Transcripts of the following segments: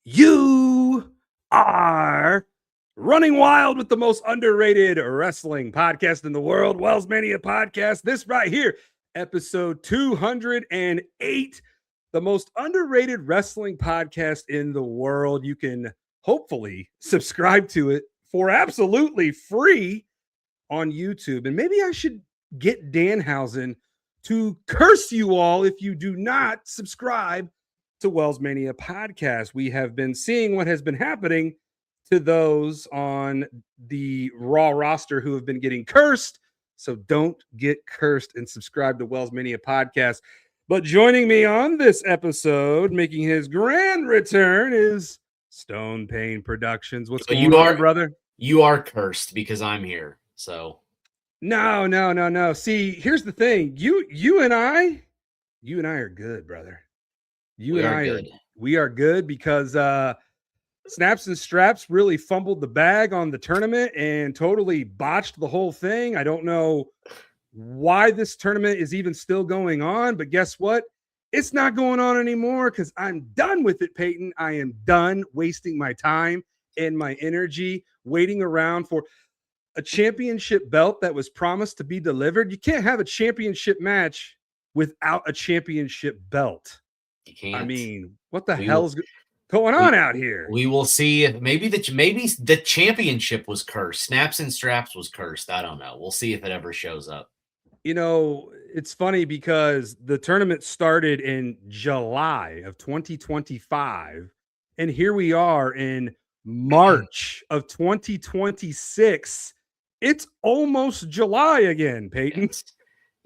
You are running wild with the most underrated wrestling podcast in the world, WellsMania Podcast. This right here, episode 208, the most underrated wrestling podcast in the world. You can hopefully subscribe to it for absolutely free on YouTube. And maybe I should get Danhausen to curse you all if you do not subscribe to WellsMania Podcast. We have been seeing what has been happening to those on the Raw roster who have been getting cursed. So don't get cursed and subscribe to WellsMania Podcast. But joining me on this episode, making his grand return, is Stone Pain Productions. What's going on, brother? You are cursed because I'm here. So no. See, here's the thing. You and I are good, brother. We are good because Snaps and Straps really fumbled the bag on the tournament and totally botched the whole thing. I don't know why this tournament is even still going on, but guess what? It's not going on anymore because I'm done with it, Peyton. I am done wasting my time and my energy waiting around for a championship belt that was promised to be delivered. You can't have a championship match without a championship belt. You can't. I mean, what the hell's going on out here? We will see if maybe the championship was cursed. Snaps and Straps was cursed. I don't know. We'll see if it ever shows up. You know, it's funny because the tournament started in July of 2025, and here we are in March of 2026. It's almost July again, Peyton.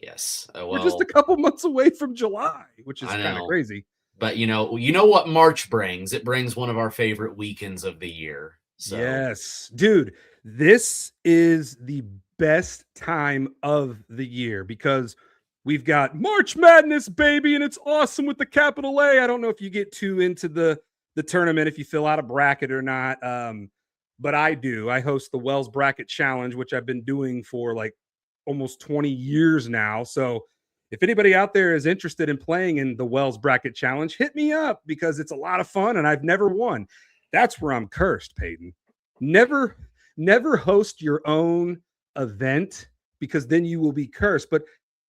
Yes. We're just a couple months away from July, which is kind of crazy. But you know what March brings? It brings one of our favorite weekends of the year. So. Yes, dude, this is the best time of the year because we've got March Madness, baby, and it's awesome with the capital A. I don't know if you get too into the tournament, if you fill out a bracket or not. But I do. I host the Wells Bracket Challenge, which I've been doing for like almost 20 years now. So if anybody out there is interested in playing in the Wells Bracket Challenge, hit me up because it's a lot of fun and I've never won. That's where I'm cursed, Peyton. Never host your own event because then you will be cursed. But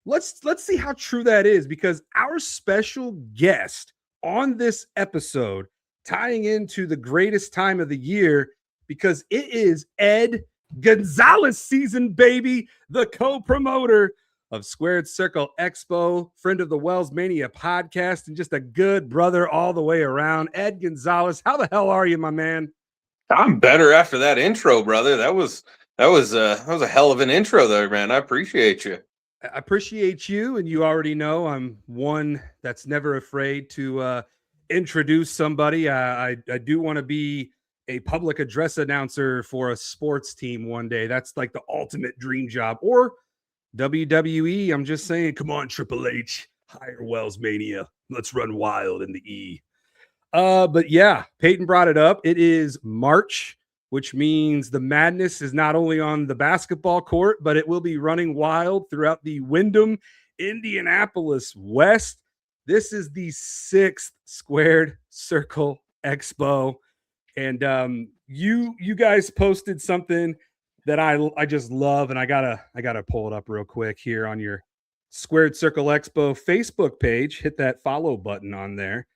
let's see how true that is because our special guest on this episode, tying into the greatest time of the year, because it is Ed Gonzales season, baby, the co-promoter of Squared Circle Expo, friend of the WellsMania Podcast, and just a good brother all the way around. Ed Gonzales, how the hell are you, my man? I'm better after that intro, brother. That was a hell of an intro there, man. I appreciate you. I appreciate you, and you already know I'm one that's never afraid to introduce somebody. I do want to be a public address announcer for a sports team one day. That's like the ultimate dream job. Or WWE. I'm just saying, come on, Triple H, hire WellsMania. Let's run wild in the E. But yeah, Peyton brought it up. It is March, which means the madness is not only on the basketball court, but it will be running wild throughout the Wyndham, Indianapolis West. This is the 6th Squared Circle Expo. And you guys posted something that I just love, and I gotta pull it up real quick here on your Squared Circle Expo Facebook page. Hit that follow button on there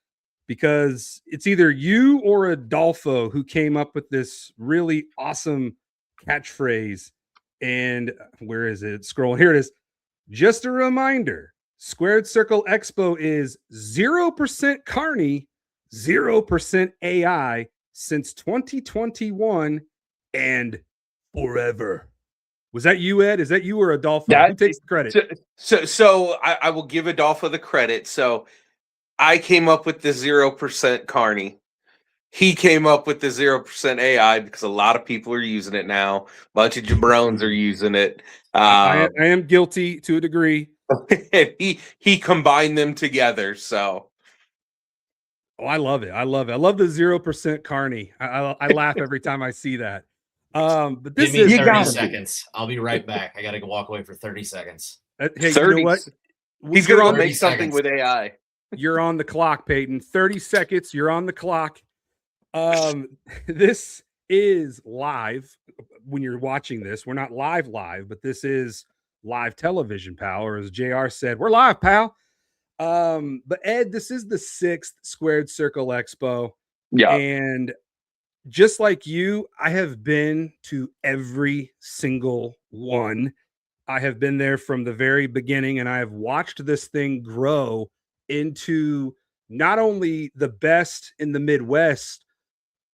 because it's either you or Adolfo who came up with this really awesome catchphrase. And where is it? Scroll. Here it is. Just a reminder, Squared Circle Expo is 0% Carney, 0% AI since 2021 and forever. Was that you, Ed? Is that you or Adolfo? Who takes the credit? So I will give Adolfo the credit. So I came up with the 0% Carney. He came up with the 0% AI because a lot of people are using it now. A bunch of jabrones are using it. I am guilty to a degree. And he combined them together. So. Oh, I love it. I love the 0% Carney. I laugh every time I see that. But this is 30 seconds. I'll be right back. I got to walk away for 30 seconds. Hey, 30. You know what? He's going to make something with AI. You're on the clock, Peyton. 30 seconds. You're on the clock. This is live when you're watching this. We're not live, but this is live television, pal. Or as JR said, we're live, pal. But Ed, this is the 6th Squared Circle Expo. Yeah. And just like you, I have been to every single one. I have been there from the very beginning, and I have watched this thing grow into not only the best in the Midwest,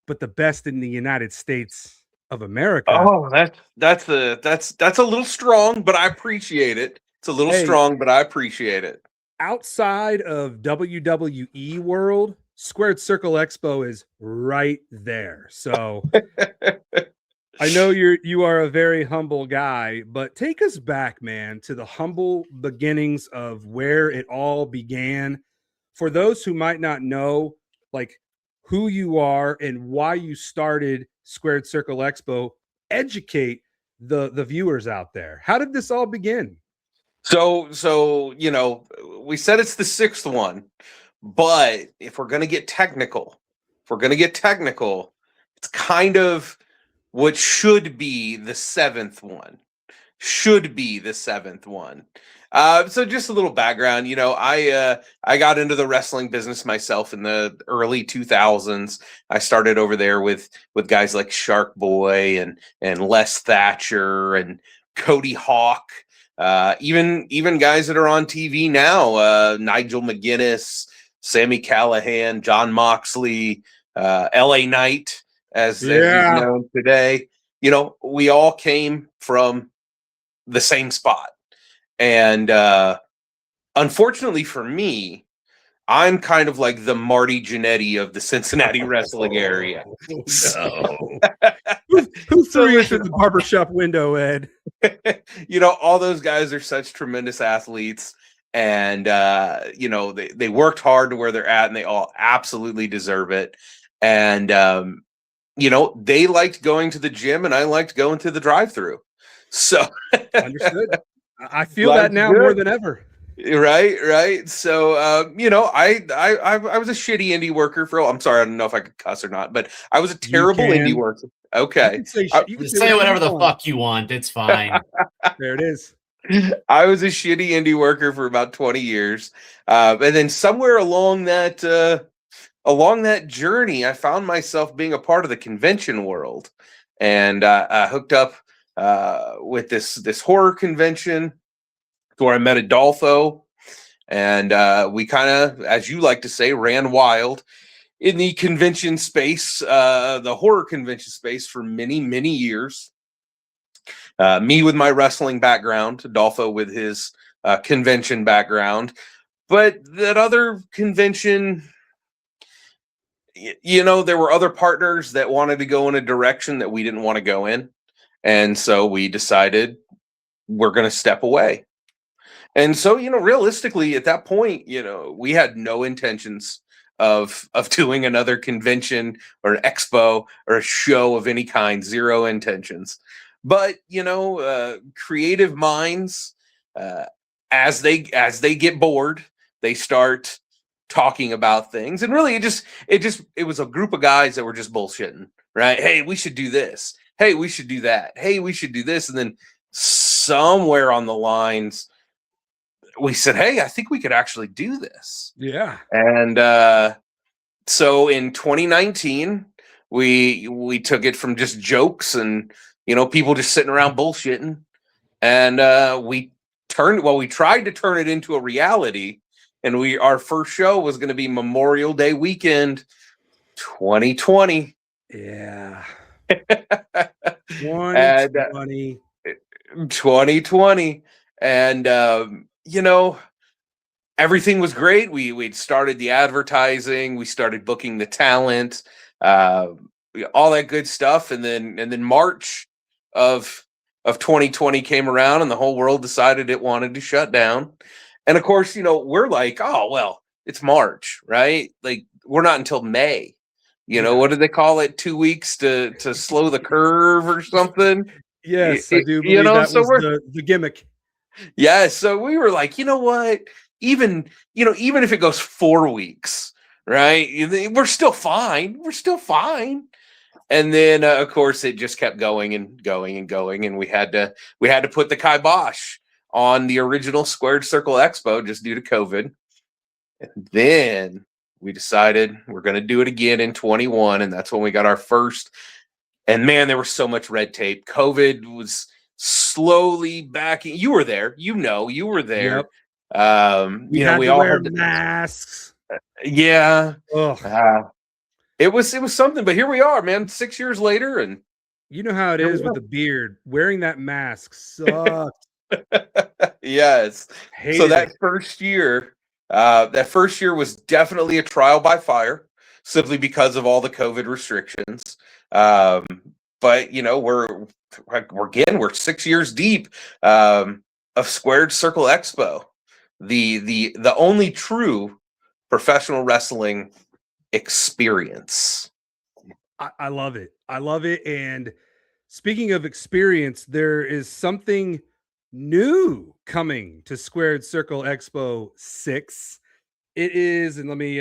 but the best in the United States of America. Oh, that's a little strong, but I appreciate it. It's a little strong, but I appreciate it. Outside of WWE world, Squared Circle Expo is right there. So I know you are a very humble guy, but take us back, man, to the humble beginnings of where it all began. For those who might not know, like, who you are and why you started Squared Circle Expo, educate the viewers out there. How did this all begin? So we said it's the 6th one, but if we're gonna get technical, it's kind of what should be the 7th one. So just a little background, I got into the wrestling business myself in the early 2000s. I started over there with guys like Shark Boy and Les Thatcher and Cody Hawk, even guys that are on TV now, Nigel McGuinness, Sammy Callahan, John Moxley, LA Knight, as he's known today. We all came from the same spot. And unfortunately for me, I'm kind of like the Marty Jannetty of the Cincinnati wrestling area. No. Who threw you through the barbershop window, Ed? All those guys are such tremendous athletes. And, they worked hard to where they're at, and they all absolutely deserve it. And, they liked going to the gym, and I liked going to the drive-thru. So understood. I feel that now more than ever. Right. So, I was a shitty indie worker I'm sorry, I don't know if I could cuss or not, but I was a terrible indie worker. Okay. You can say whatever the fuck you want. It's fine. There it is. I was a shitty indie worker for about 20 years. And then somewhere along that journey, I found myself being a part of the convention world, and I hooked up with this horror convention where I met Adolfo, and we kind of, as you like to say, ran wild in the convention space, the horror convention space, for many, many years. Me with my wrestling background, Adolfo with his convention background. But that other convention, there were other partners that wanted to go in a direction that we didn't want to go in. And so we decided we're going to step away. And so, realistically at that point, we had no intentions of doing another convention or an expo or a show of any kind, zero intentions. But, creative minds, as they get bored, they start talking about things. And really it was a group of guys that were just bullshitting, right? Hey, we should do this. Hey, we should do that. Hey, we should do this. And then somewhere on the lines, we said, hey, I think we could actually do this. Yeah. And so in 2019, we took it from just jokes and, people just sitting around bullshitting. And we tried to turn it into a reality. And our first show was going to be Memorial Day weekend, 2020. Yeah. 2020. And, everything was great. We'd started the advertising. We started booking the talent, all that good stuff. And then March of 2020 came around, and the whole world decided it wanted to shut down. And of course, we're like, oh, well, it's March, right? Like, we're not until May. What did they call it? 2 weeks to slow the curve or something? Yes, I do believe that was the gimmick. Yeah, so we were like, you know what? Even if it goes 4 weeks, right? We're still fine. We're still fine. And then, of course, it just kept going and going and going, and we had to put the kibosh on the original Squared Circle Expo just due to COVID. And then we decided we're going to do it again in 21, and that's when we got our first. And man, there was so much red tape. COVID was slowly backing. You were there, you were there. Yep. We all wear had masks. Yeah. Ugh. It was something, but here we are, man. 6 years later, and you know how it is with the beard. Wearing that mask sucks. Yes. So that first year was definitely a trial by fire, simply because of all the COVID restrictions. But we're 6 years deep of Squared Circle Expo, the only true professional wrestling experience. I love it. I love it. And speaking of experience, there is something new coming to Squared Circle Expo VI. It is, and let me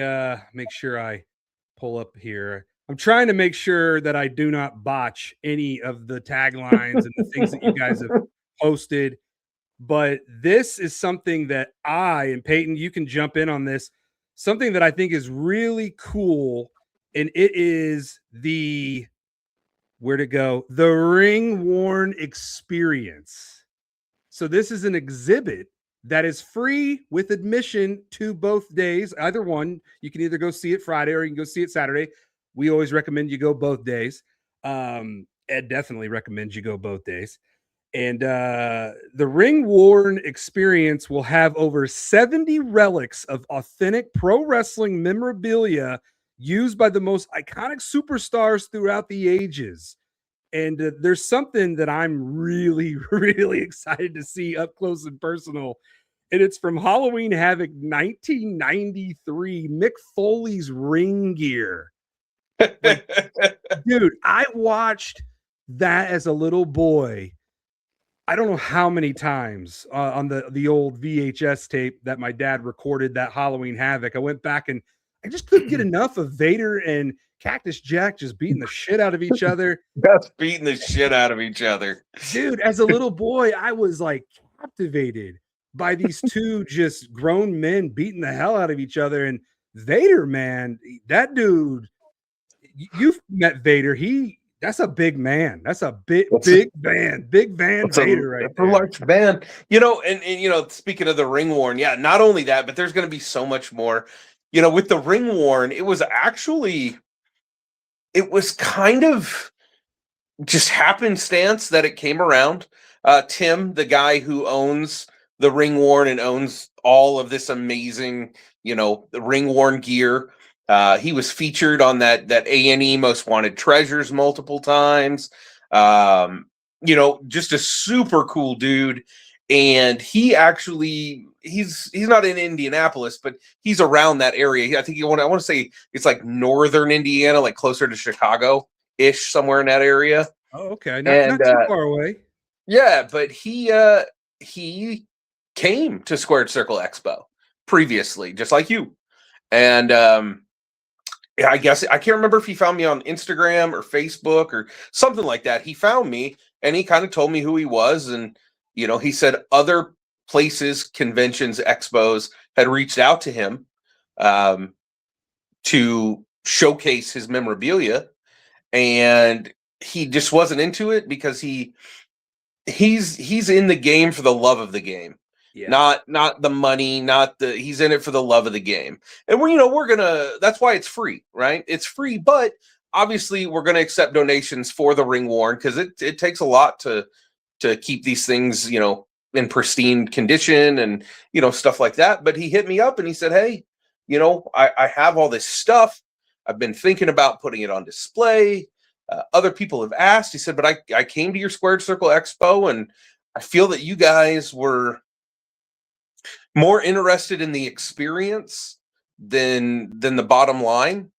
make sure I pull up here. I'm trying to make sure that I do not botch any of the taglines and the things that you guys have posted. But this is something that and Payton, you can jump in on this, something that I think is really cool. And it is the ring worn experience. So this is an exhibit that is free with admission to both days. Either one, you can either go see it Friday or you can go see it Saturday. We always recommend you go both days. Ed definitely recommends you go both days. And the ring worn experience will have over 70 relics of authentic pro wrestling memorabilia used by the most iconic superstars throughout the ages. And there's something that I'm really, really excited to see up close and personal. And it's from Halloween Havoc 1993, Mick Foley's ring gear. Dude, I watched that as a little boy. I don't know how many times on the old VHS tape that my dad recorded that Halloween Havoc. I went back and I just couldn't get enough of Vader and Cactus Jack just beating the shit out of each other. Just beating the shit out of each other. Dude, as a little boy, I was like captivated by these two just grown men beating the hell out of each other. And Vader, man, that dude, you've met Vader. That's a big man. That's a big van Vader right there. A large van. And speaking of the ring worn, yeah, not only that, but there's going to be so much more. With the ring worn, it was kind of just happenstance that it came around. Tim, the guy who owns the ring worn and owns all of this amazing, the ring worn gear, he was featured on that A&E Most Wanted Treasures multiple times. Just a super cool dude. And he actually, he's not in Indianapolis, but he's around that area. I think I want to say it's like northern Indiana, like closer to Chicago-ish, somewhere in that area. Oh, okay. Not too far away. Yeah, but he came to Squared Circle Expo previously, just like you. And I guess I can't remember if he found me on Instagram or Facebook or something like that. He found me and he kind of told me who he was. And, he said other places, conventions, expos had reached out to him to showcase his memorabilia. And he just wasn't into it because he's in the game for the love of the game. Yeah. Not the money, he's in it for the love of the game. And that's why it's free, right? It's free, but obviously we're going to accept donations for the ring worn because it takes a lot to keep these things, in pristine condition and, stuff like that. But he hit me up and he said, hey, I have all this stuff. I've been thinking about putting it on display. Other people have asked. He said, but I came to your Squared Circle Expo and I feel that you guys were more interested in the experience than the bottom line.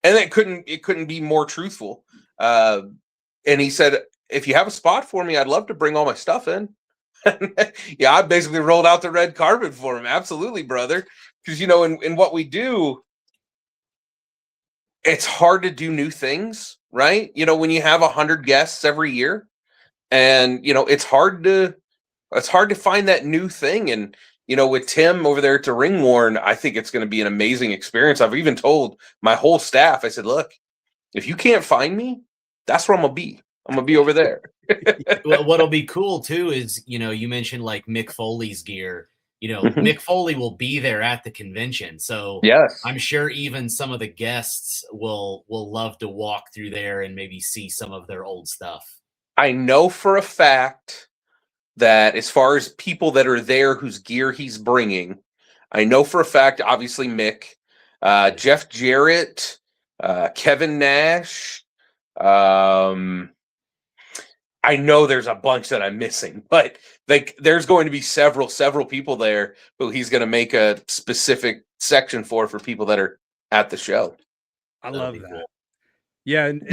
And it couldn't be more truthful. And he said, if you have a spot for me, I'd love to bring all my stuff in. Yeah, I basically rolled out the red carpet for him. Absolutely, brother. Because, in what we do, it's hard to do new things, right? You know, when you have 100 guests every year, and you know, it's hard to find that new thing. And you know, with Tim over there at the Ring Worn, I think it's going to be an amazing experience. I've even told my whole staff, I said, look, if you can't find me, that's where I'm gonna be. I'm gonna be over there. Well, what'll be cool too is, you know, you mentioned like Mick Foley's gear. You know, Mick Foley will be there at the convention, so Yes, I'm sure even some of the guests will love to walk through there and maybe see some of their old stuff. I know for a fact that as far as people that are there whose gear he's bringing, I know for a fact, obviously Mick, Jeff Jarrett, Kevin Nash. I know there's a bunch that I'm missing, but like there's going to be several people there who he's going to make a specific section for people that are at the show. I That'll love be that. cool. Yeah, and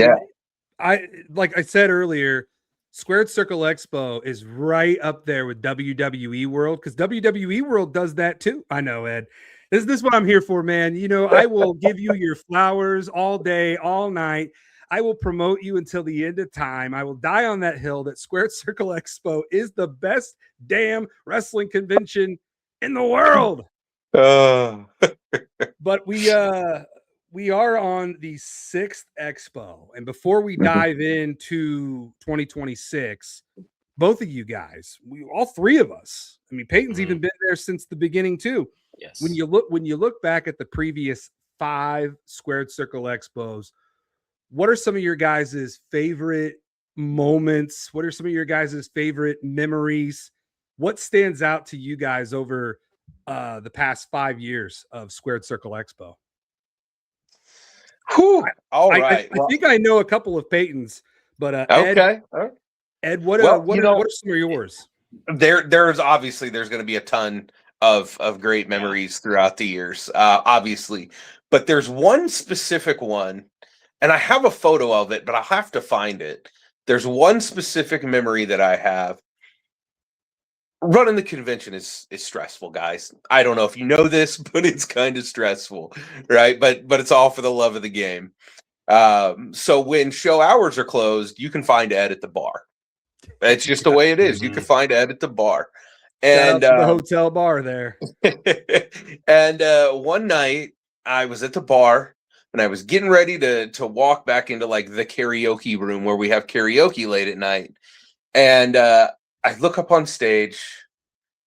I, like I said earlier, Squared Circle Expo is right up there with WWE World, because WWE World does that too. I know, Ed. This is what I'm here for, man. You know, I will give you your flowers all day, all night. I will promote you until the end of time. I will die on that hill that Squared Circle Expo is the best damn wrestling convention in the world. But we are on the 6th Expo, and before we dive into 2026, both of you guys, all three of us, I mean, Peyton's even been there since the beginning too. Yes. When you look back at the previous 5 Squared Circle Expos, what are some of your guys' favorite moments? What are some of your guys' favorite memories? What stands out to you guys over the past 5 years of Squared Circle Expo? Whew. All right. I think I know a couple of Peyton's, but okay. Ed, what Well, are some of yours? There's obviously going to be a ton of great memories throughout the years, obviously, but there's one specific one, and I have a photo of it, but I'll have to find it. There's one specific memory that I have. Running the convention is stressful, guys. I don't know if you know this, but it's kind of stressful, right? But it's all for the love of the game. So when show hours are closed, you can find Ed at the bar. That's just the way it is. You can find Ed at the bar. And the hotel bar there. And one night I was at the bar and I was getting ready to walk back into like the karaoke room where we have karaoke late at night. And I look up on stage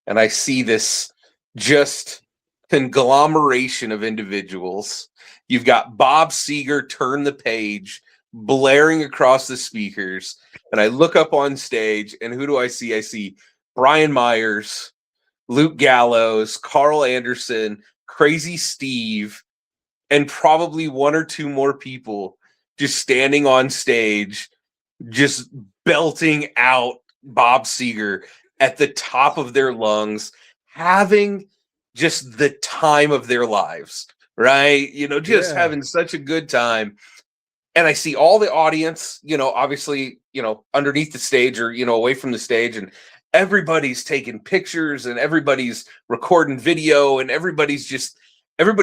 and I see this just conglomeration of individuals. You've got Bob Seger, Turn the Page, blaring across the speakers. And I look up on stage and who do I see? I see Brian Myers, Luke Gallows, Carl Anderson, Crazy Steve, and probably one or two more people just standing on stage, just belting out Bob Seger at the top of their lungs, having just the time of their lives, right? You know, just having such a good time. And I see all the audience, you know, obviously, you know, underneath the stage or, you know, away from the stage, and everybody's taking pictures and everybody's recording video and everybody's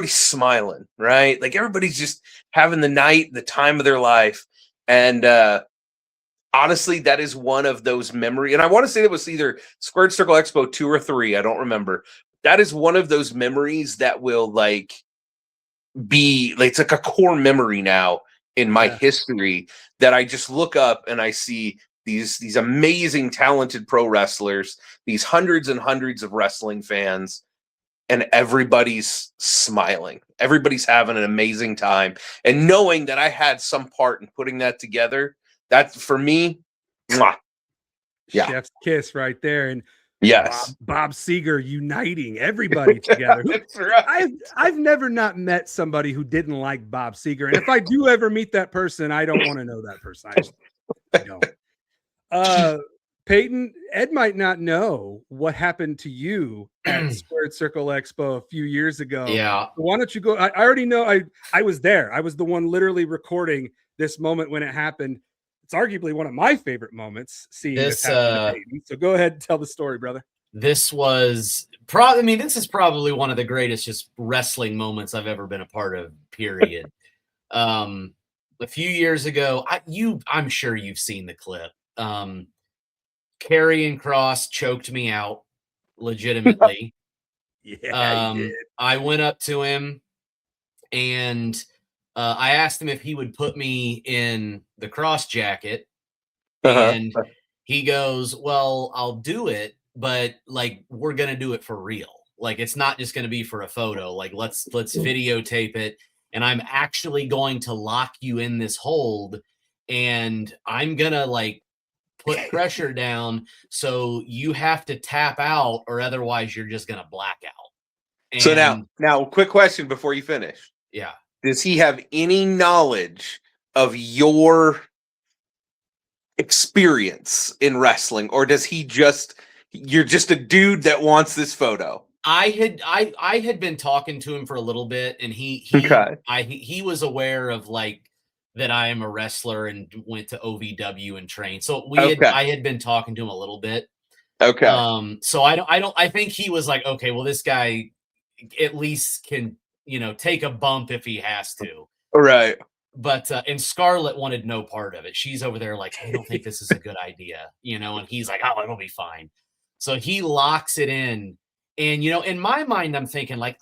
smiling, right? Like everybody's just having the night, the time of their life. And honestly, that is one of those memories. And I want to say it was either Squared Circle Expo 2 or 3. I don't remember. That is one of those memories that will like be like, it's like a core memory now in my history, that I just look up and I see these amazing, talented pro wrestlers, these hundreds and hundreds of wrestling fans, and everybody's smiling. Everybody's having an amazing time. And knowing that I had some part in putting that together, that's for me, mwah. Yeah. Chef's kiss right there. And yes, Bob Seger uniting everybody together. That's right. I've never not met somebody who didn't like Bob Seger. And if I do ever meet that person, I don't want to know that person. I don't. Peyton, Ed might not know what happened to you at Squared Circle Expo a few years ago. Yeah. Why don't you go? I already know. I was there. I was the one literally recording this moment when it happened. It's arguably one of my favorite moments seeing this happen to Peyton. So go ahead and tell the story, brother. This was this is probably one of the greatest just wrestling moments I've ever been a part of, period. A few years ago, I'm sure you've seen the clip. Karrion Kross choked me out legitimately. Yeah, he did. I went up to him and I asked him if he would put me in the cross jacket. And he goes, well, I'll do it, but like, we're going to do it for real. Like, it's not just going to be for a photo. Like, let's videotape it. And I'm actually going to lock you in this hold. And I'm going to like put pressure down. So you have to tap out or otherwise you're just going to black out. And so now, quick question before you finish. Yeah. Does he have any knowledge of your experience in wrestling, or does he you're just a dude that wants this photo? I had been talking to him for a little bit, and he was aware of like that I am a wrestler and went to OVW and trained. So I had been talking to him a little bit. Okay. So I think he was like, okay, well, this guy at least can, take a bump if he has to. Right. But and Scarlett wanted no part of it. She's over there like, I don't think this is a good idea, and he's like, oh, it'll be fine. So he locks it in. And, in my mind, I'm thinking like,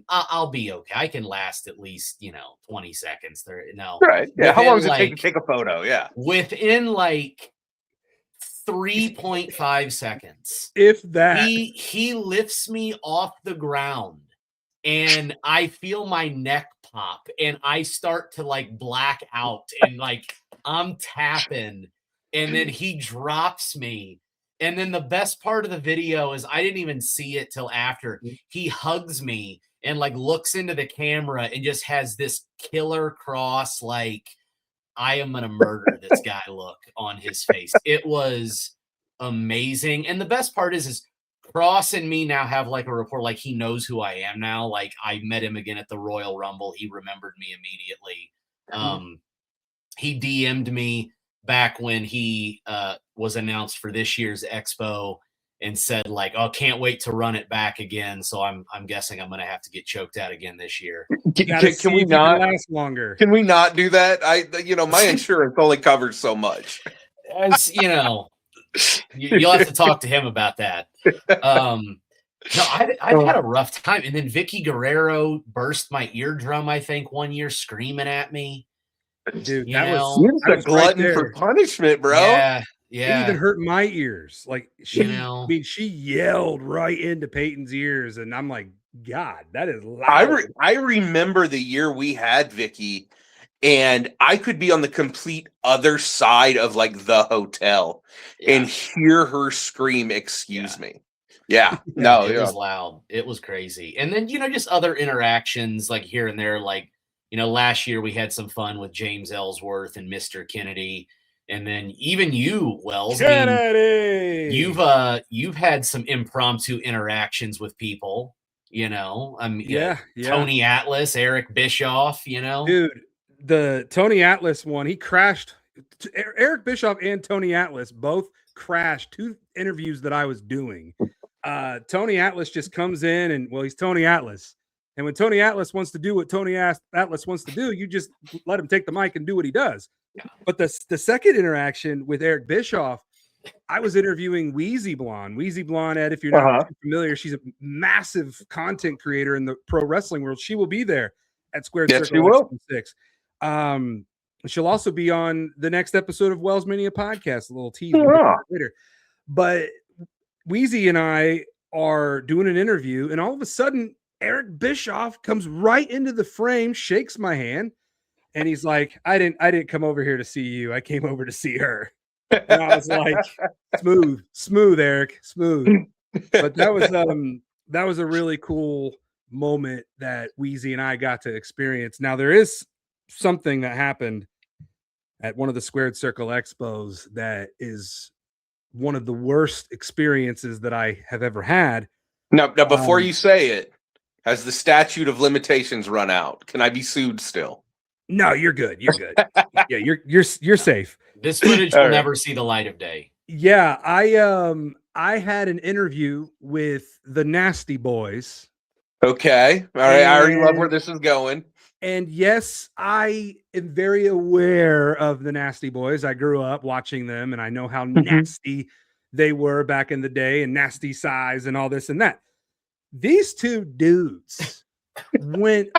I'll be okay. I can last at least, 20 seconds there. No. Right. Yeah. How long does it take to take a photo? Yeah. Within like 3.5 seconds. If that. He lifts me off the ground and I feel my neck pop and I start to like black out and like I'm tapping and then he drops me. And then the best part of the video is I didn't even see it till after. He hugs me and like looks into the camera and just has this Killer Kross, like, I am going to murder this guy look on his face. It was amazing. And the best part is Kross and me now have like a rapport, like he knows who I am now. Like I met him again at the Royal Rumble. He remembered me immediately. He DM'd me back when he was announced for this year's expo and said like, oh, can't wait to run it back again. So I'm guessing I'm going to have to get choked out again this year. Can we not last longer? Can we not do that? My insurance only covers so much. As you'll have to talk to him about that. No, I've had a rough time. And then Vicky Guerrero burst my eardrum, I think, one year screaming at me. Dude, that was a glutton for punishment, bro. Yeah. It even hurt my ears. Like she yelled right into Peyton's ears, and I'm like, God, that is loud. I remember the year we had Vicky, and I could be on the complete other side of like the hotel and hear her scream, "Excuse me." Yeah, no, it was loud. It was crazy. And then just other interactions like here and there, like. Last year we had some fun with James Ellsworth and Mr. Kennedy. And then even you, Wells, you've had some impromptu interactions with people, Tony Atlas, Eric Bischoff, Dude, the Tony Atlas one, he crashed. Eric Bischoff and Tony Atlas both crashed 2 interviews that I was doing. Tony Atlas just comes in and, he's Tony Atlas. And when Tony Atlas wants to do what Tony Atlas wants to do, you just let him take the mic and do what he does. Yeah. But the second interaction with Eric Bischoff, I was interviewing Wheezy Blonde. Wheezy Blonde, Ed, if you're not familiar, she's a massive content creator in the pro wrestling world. She will be there at Squared Circle Expo VI. She'll also be on the next episode of WellsMania Podcast, a little tease later. But Wheezy and I are doing an interview, and all of a sudden, Eric Bischoff comes right into the frame, shakes my hand, and he's like, I didn't come over here to see you. I came over to see her. And I was like, smooth, Eric, smooth. But that was a really cool moment that Wheezy and I got to experience. Now there is something that happened at one of the Squared Circle Expos that is one of the worst experiences that I have ever had. Now before you say it, has the statute of limitations run out? Can I be sued still? No, you're good. You're good. Yeah, you're safe. This footage will never see the light of day. Yeah, I had an interview with the Nasty Boys. Okay. All right. I already love where this is going. And yes, I am very aware of the Nasty Boys. I grew up watching them, and I know how nasty they were back in the day, and nasty size and all this and that. These two dudes went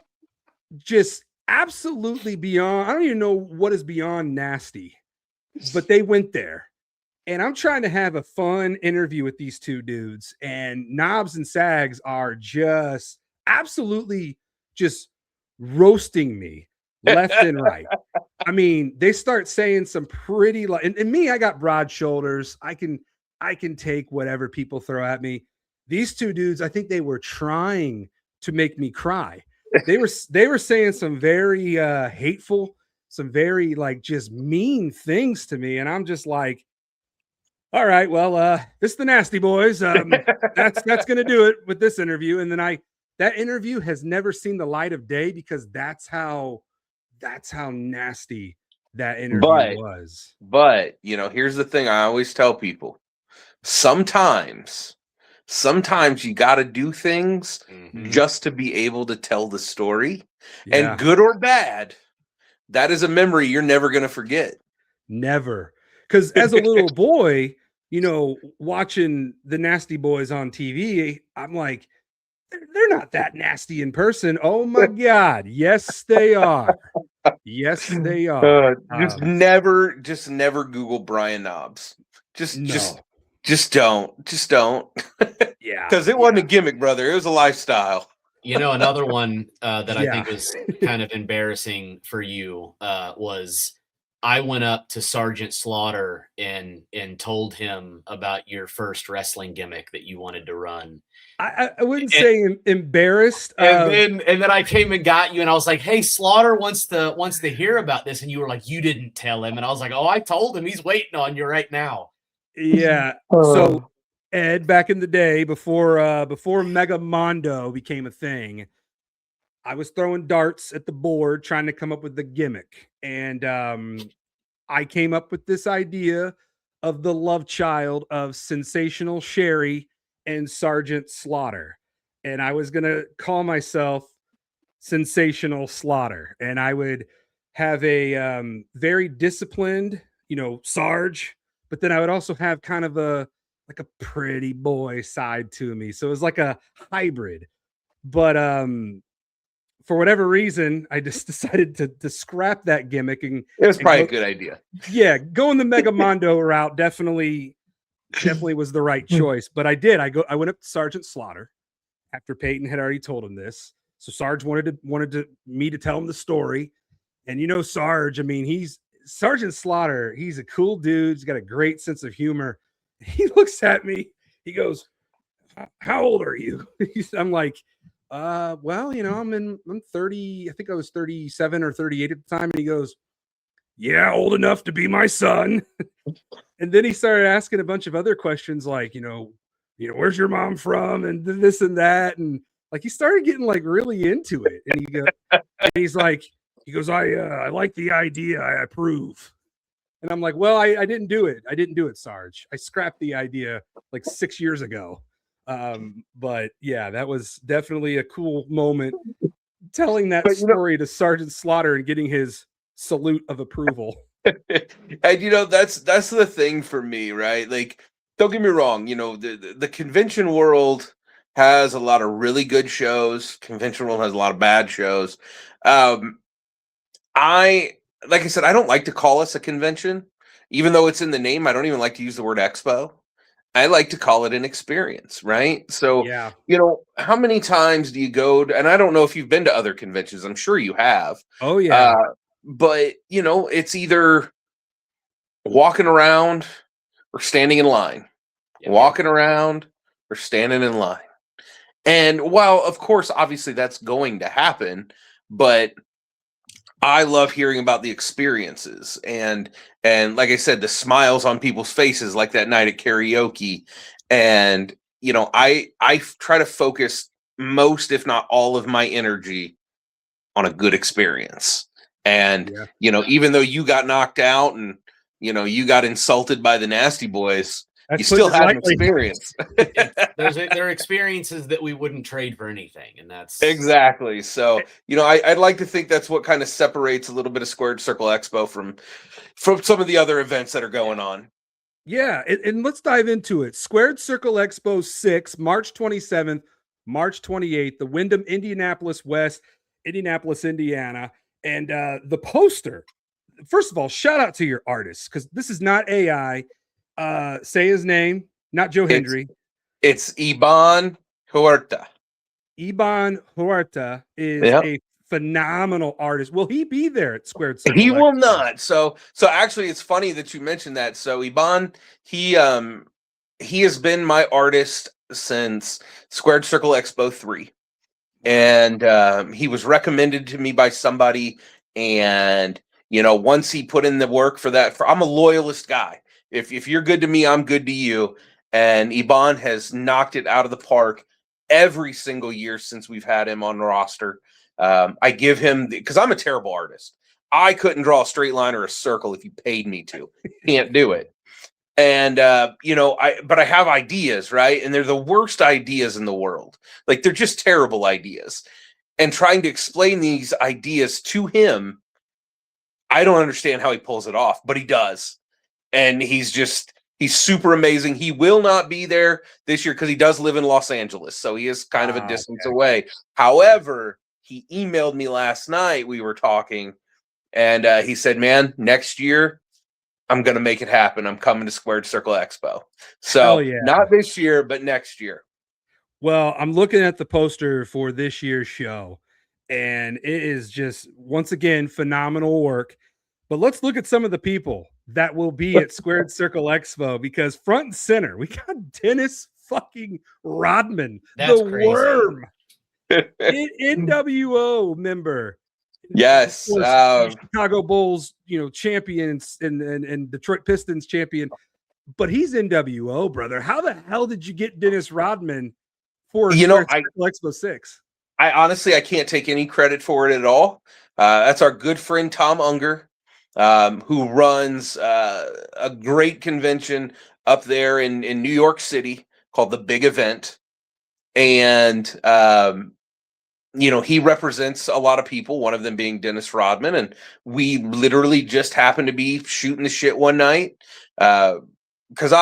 just absolutely beyond. I don't even know what is beyond nasty, but they went there. And I'm trying to have a fun interview with these two dudes, and Knobs and Sags are just absolutely just roasting me left and right. I mean, they start saying some pretty and me, I got broad shoulders. I can take whatever people throw at me. These two dudes, I think they were trying to make me cry. They were saying some very hateful, some very like just mean things to me, and I'm just like, all right, well, this is the Nasty Boys. That's gonna do it with this interview. And then that interview has never seen the light of day because that's how nasty that interview was. But here's the thing I always tell people. Sometimes you got to do things just to be able to tell the story. Yeah. And good or bad, that is a memory you're never going to forget. Never. Because as a little boy, watching the Nasty Boys on TV, I'm like, they're not that nasty in person. Oh my God. Yes, they are. Yes, they are. Just never Google Brian Knobs. Just don't. Yeah. Because it wasn't a gimmick, brother. It was a lifestyle. Another one that I think was kind of embarrassing for you was I went up to Sergeant Slaughter and told him about your first wrestling gimmick that you wanted to run. I wouldn't say embarrassed. And then I came and got you, and I was like, "Hey, Slaughter wants to hear about this," and you were like, "You didn't tell him," and I was like, "Oh, I told him. He's waiting on you right now." Yeah. So Ed, back in the day, before Mega Mondo became a thing, I was throwing darts at the board trying to come up with the gimmick, and I came up with this idea of the love child of Sensational Sherry and Sergeant Slaughter, and I was gonna call myself Sensational Slaughter, and I would have a very disciplined, Sarge, but then I would also have kind of a pretty boy side to me, so it was like a hybrid. But for whatever reason, I just decided to scrap that gimmick, and it was probably a good idea. Yeah, going the Mega Mondo route definitely was the right choice. But I did. I went up to Sergeant Slaughter after Payton had already told him this. So Sarge wanted me to tell him the story. And Sarge, I mean, Sergeant Slaughter, he's a cool dude. He's got a great sense of humor. He looks at me. He goes, "How old are you?" I'm like, well, I'm 30. I think I was 37 or 38 at the time. And he goes, "Yeah, old enough to be my son." And then he started asking a bunch of other questions like, where's your mom from? And this and that. And like, he started getting like really into it. And he goes, I like the idea. I approve. And I'm like, well, I didn't do it. I didn't do it, Sarge. I scrapped the idea like 6 years ago. But yeah, that was definitely a cool moment telling that story to Sergeant Slaughter and getting his salute of approval. And that's the thing for me, right? Like, don't get me wrong, the convention world has a lot of really good shows. Convention world has a lot of bad shows. Like I said, I don't like to call us a convention, even though it's in the name. I don't even like to use the word expo. I like to call it an experience, right? So, yeah. How many times do you go to, and I don't know if you've been to other conventions. I'm sure you have. Oh, yeah. But, it's either walking around or standing in line. Yeah. Walking around or standing in line. And while, of course, obviously that's going to happen, but I love hearing about the experiences and like I said, the smiles on people's faces, like that night at karaoke. And, I try to focus most, if not all of my energy on a good experience. And, even though you got knocked out and, you got insulted by the Nasty Boys, That's you still putting it have an lightly. experience. There are experiences that we wouldn't trade for anything, and that's Exactly. So, I'd like to think that's what kind of separates a little bit of Squared Circle Expo from some of the other events that are going on. Yeah, and let's dive into it. Squared Circle Expo VI, March 27th, March 28th, the Wyndham Indianapolis West, Indianapolis, Indiana. And the poster, first of all, shout out to your artists, because this is not AI. Say his name, not Joe Hendry. It's Iban Huerta. Iban Huerta is a phenomenal artist. Will he be there at Squared Circle? He will not. So actually, it's funny that you mentioned that. So Iban, he has been my artist since Squared Circle Expo 3. And he was recommended to me by somebody. And once he put in the work for that, I'm a loyalist guy. If you're good to me, I'm good to you. And Iban has knocked it out of the park every single year since we've had him on the roster. I give him, because I'm a terrible artist. I couldn't draw a straight line or a circle if you paid me to. Can't do it. And but I have ideas, right? And they're the worst ideas in the world. Like, they're just terrible ideas. And trying to explain these ideas to him, I don't understand how he pulls it off, but he does. And he's super amazing. He will not be there this year because he does live in Los Angeles, so he is kind of a distance away. However, he emailed me last night. We were talking, and he said, "Man, next year I'm going to make it happen. I'm coming to Squared Circle Expo." So not this year, but next year. Well, I'm looking at the poster for this year's show, and it is just, once again, phenomenal work. But let's look at some of the people that will be at Squared Circle Expo, because front and center, we got Dennis fucking Rodman, That's the crazy. Worm, NWO member. Yes, Chicago Bulls, champions, and Detroit Pistons champion. But he's NWO, brother. How the hell did you get Dennis Rodman for Squared Circle Expo 6? I honestly can't take any credit for it at all. That's our good friend Tom Unger, who runs a great convention up there in New York City called the Big Event. And, he represents a lot of people, one of them being Dennis Rodman. And we literally just happened to be shooting the shit one night. Because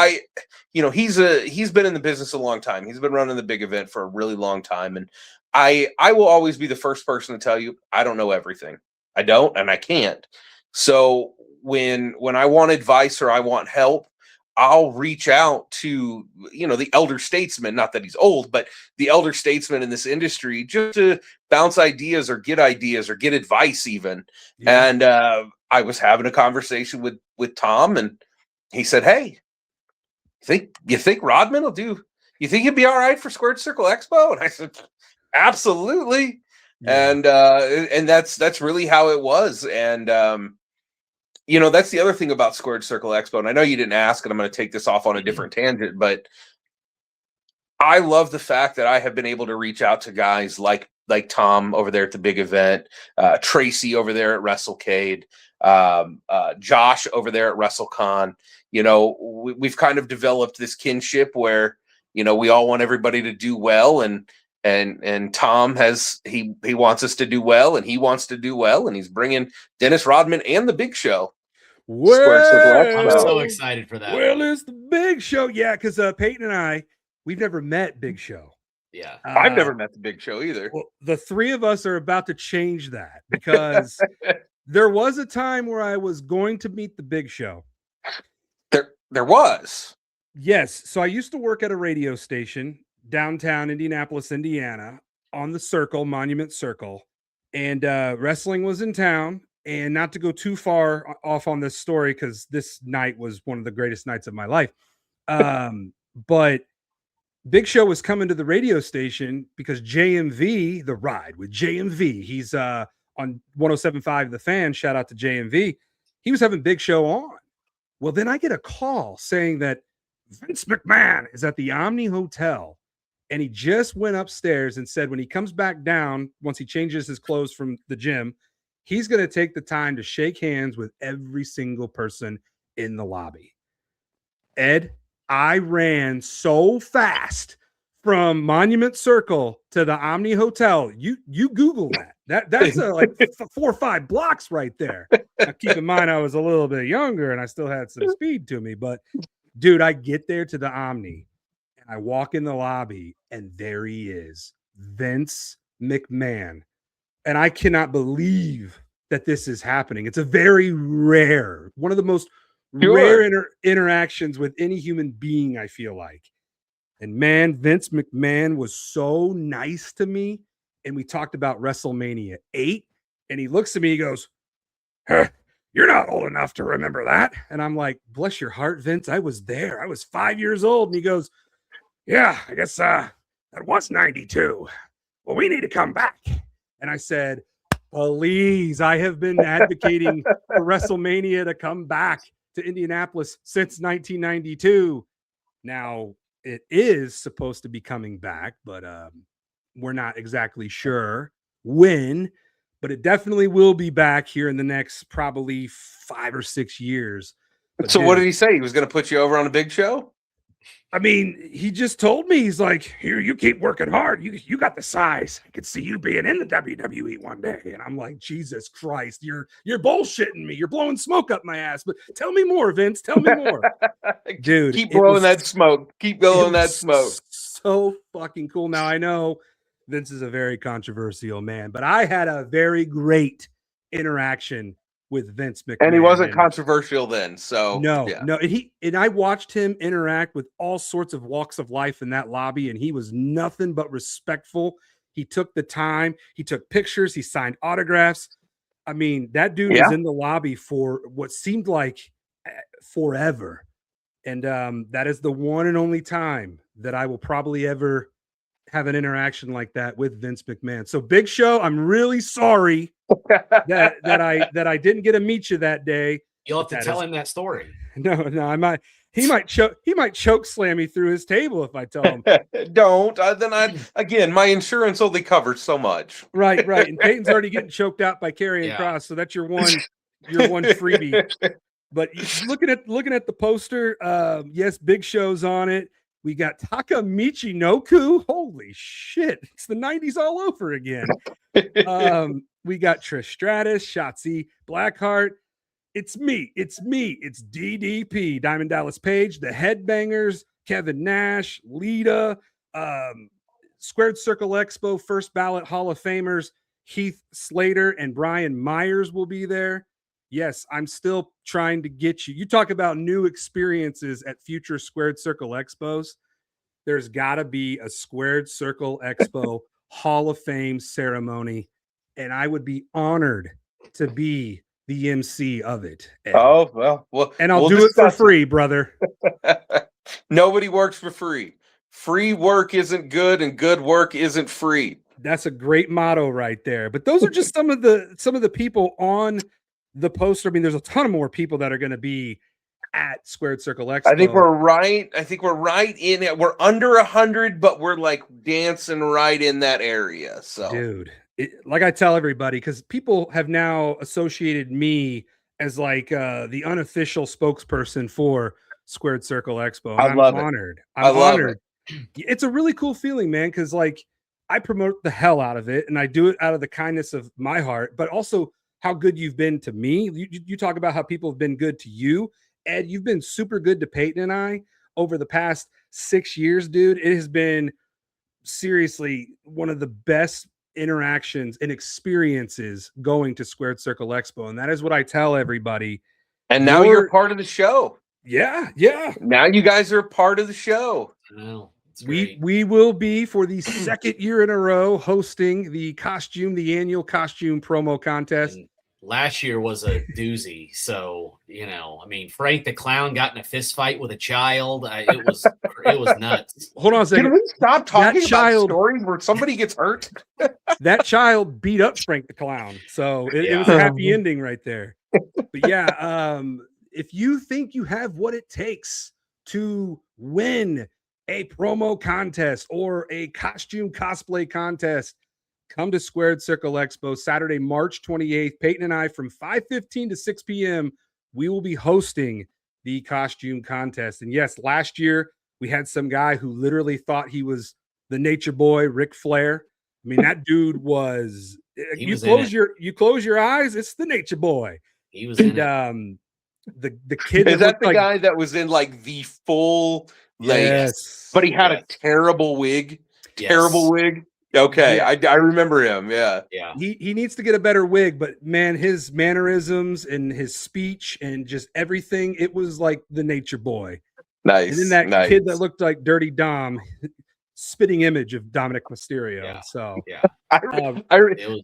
he's been in the business a long time. He's been running the Big Event for a really long time. And I will always be the first person to tell you, I don't know everything. I don't, and I can't. So when I want advice or I want help, I'll reach out to, the elder statesman, not that he's old, but the elder statesman in this industry, just to bounce ideas or get advice even. Yeah. And I was having a conversation with Tom, and he said, "Hey, you think Rodman will do? You think he'd be all right for Squared Circle Expo?" And I said, "Absolutely." Yeah. And that's really how it was. And that's the other thing about Squared Circle Expo. And I know you didn't ask, and I'm going to take this off on a different tangent, but I love the fact that I have been able to reach out to guys like Tom over there at the Big Event, Tracy over there at WrestleCade, Josh over there at WrestleCon. We've kind of developed this kinship where, we all want everybody to do well, and Tom he wants us to do well, and he wants to do well, and he's bringing Dennis Rodman and the Big Show. I'm so excited for that. Well, it's the Big Show. Yeah, because Peyton and I, we've never met Big Show. Yeah. I've never met the Big Show either. Well, the three of us are about to change that, because there was a time where I was going to meet the Big Show. There was. Yes. So I used to work at a radio station downtown Indianapolis, Indiana, on the Circle, Monument Circle. And wrestling was in town. And not to go too far off on this story, because this night was one of the greatest nights of my life. But Big Show was coming to the radio station because JMV, The Ride with JMV, he's on 107.5 The Fan. Shout out to JMV. He was having Big Show on. Well, then I get a call saying that Vince McMahon is at the Omni Hotel. And he just went upstairs and said when he comes back down, once he changes his clothes from the gym, he's going to take the time to shake hands with every single person in the lobby. Ed, I ran so fast from Monument Circle to the Omni Hotel. You Google that. That's like 4 or 5 blocks right there. Now, keep in mind, I was a little bit younger and I still had some speed to me. But dude, I get there to the Omni and I walk in the lobby and there he is, Vince McMahon. And I cannot believe that this is happening. It's a very rare, one of the most rare interactions with any human being, I feel like. And man, Vince McMahon was so nice to me. And we talked about WrestleMania 8. And he looks at me, he goes, "You're not old enough to remember that." And I'm like, "Bless your heart, Vince. I was there. I was 5 years old." And he goes, "Yeah, I guess that was 92. Well, we need to come back." And I said, "Please, I have been advocating for WrestleMania to come back to Indianapolis since 1992. Now, it is supposed to be coming back, but we're not exactly sure when, but it definitely will be back here in the next probably 5 or 6 years." But so what did he say? He was going to put you over on a big show? I mean, he just told me, he's like, "Here, you keep working hard. You got the size. I could see you being in the WWE one day." And I'm like, Jesus Christ, you're bullshitting me. You're blowing smoke up my ass. But tell me more, Vince. Tell me more. Dude, keep blowing that smoke. Keep blowing that smoke. So fucking cool. Now, I know Vince is a very controversial man, but I had a very great interaction with Vince McMahon. And he wasn't controversial then. So no. And I watched him interact with all sorts of walks of life in that lobby, and he was nothing but respectful. He took the time, he took pictures, he signed autographs. I mean, that dude was in the lobby for what seemed like forever. And that is the one and only time that I will probably ever have an interaction like that with Vince McMahon. So Big Show, I'm really sorry that I didn't get to meet you that day. You'll have to tell him that story. No, he might choke slam me through his table if I tell him. Don't. Again, my insurance only covers so much. Right. And Peyton's already getting choked out by Karrion Kross, so that's your one freebie. But looking at the poster, yes, Big Show's on it. We got Taka Michinoku. Holy shit. It's the 90s all over again. We got Trish Stratus, Shotzi Blackheart. It's me. It's DDP, Diamond Dallas Page, the Headbangers, Kevin Nash, Lita, Squared Circle Expo, First Ballot Hall of Famers, Heath Slater and Brian Myers will be there. Yes, I'm still trying to get you. You talk about new experiences at future Squared Circle Expos. There's got to be a Squared Circle Expo Hall of Fame ceremony, and I would be honored to be the MC of it. And, well, and I'll do it for free, brother. Nobody works for free. Free work isn't good, and good work isn't free. That's a great motto right there. But those are just some of the people on the poster. I mean, there's a ton of more people that are going to be at Squared Circle Expo. I think we're right in it. We're under 100, but we're like dancing right in that area. So, dude, like I tell everybody, because people have now associated me as like the unofficial spokesperson for Squared Circle Expo. I'm honored. I'm honored. It's a really cool feeling, man, because like I promote the hell out of it, and I do it out of the kindness of my heart, but also how good you've been to me. You talk about how people have been good to you. Ed, you've been super good to Peyton and I over the past 6 years, dude. It has been seriously one of the best interactions and experiences going to Squared Circle Expo. And that is what I tell everybody. And now you're part of the show. Yeah. Now you guys are a part of the show. Wow. We will be, for the second year in a row, hosting the annual costume promo contest. And last year was a doozy. So, I mean, Frank the Clown got in a fist fight with a child. It was nuts. Hold on a second. Can we stop talking about stories where somebody gets hurt? That child beat up Frank the Clown. So it was a happy ending right there. But yeah, if you think you have what it takes to win a promo contest or a costume cosplay contest, come to Squared Circle Expo Saturday, March 28th. Peyton and I, from 5:15 to 6 p.m., we will be hosting the costume contest. And yes, last year we had some guy who literally thought he was the Nature Boy, Ric Flair. I mean, that dude was. You close your eyes, it's the Nature Boy. He was in the kid is that the guy that was in like the full yes, but he had a terrible wig. Terrible wig. Okay, I remember him. Yeah. He needs to get a better wig, but man, his mannerisms and his speech and just everything, it was like the Nature Boy. Nice. And then that kid that looked like Dirty Dom, spitting image of Dominic Mysterio. Yeah. So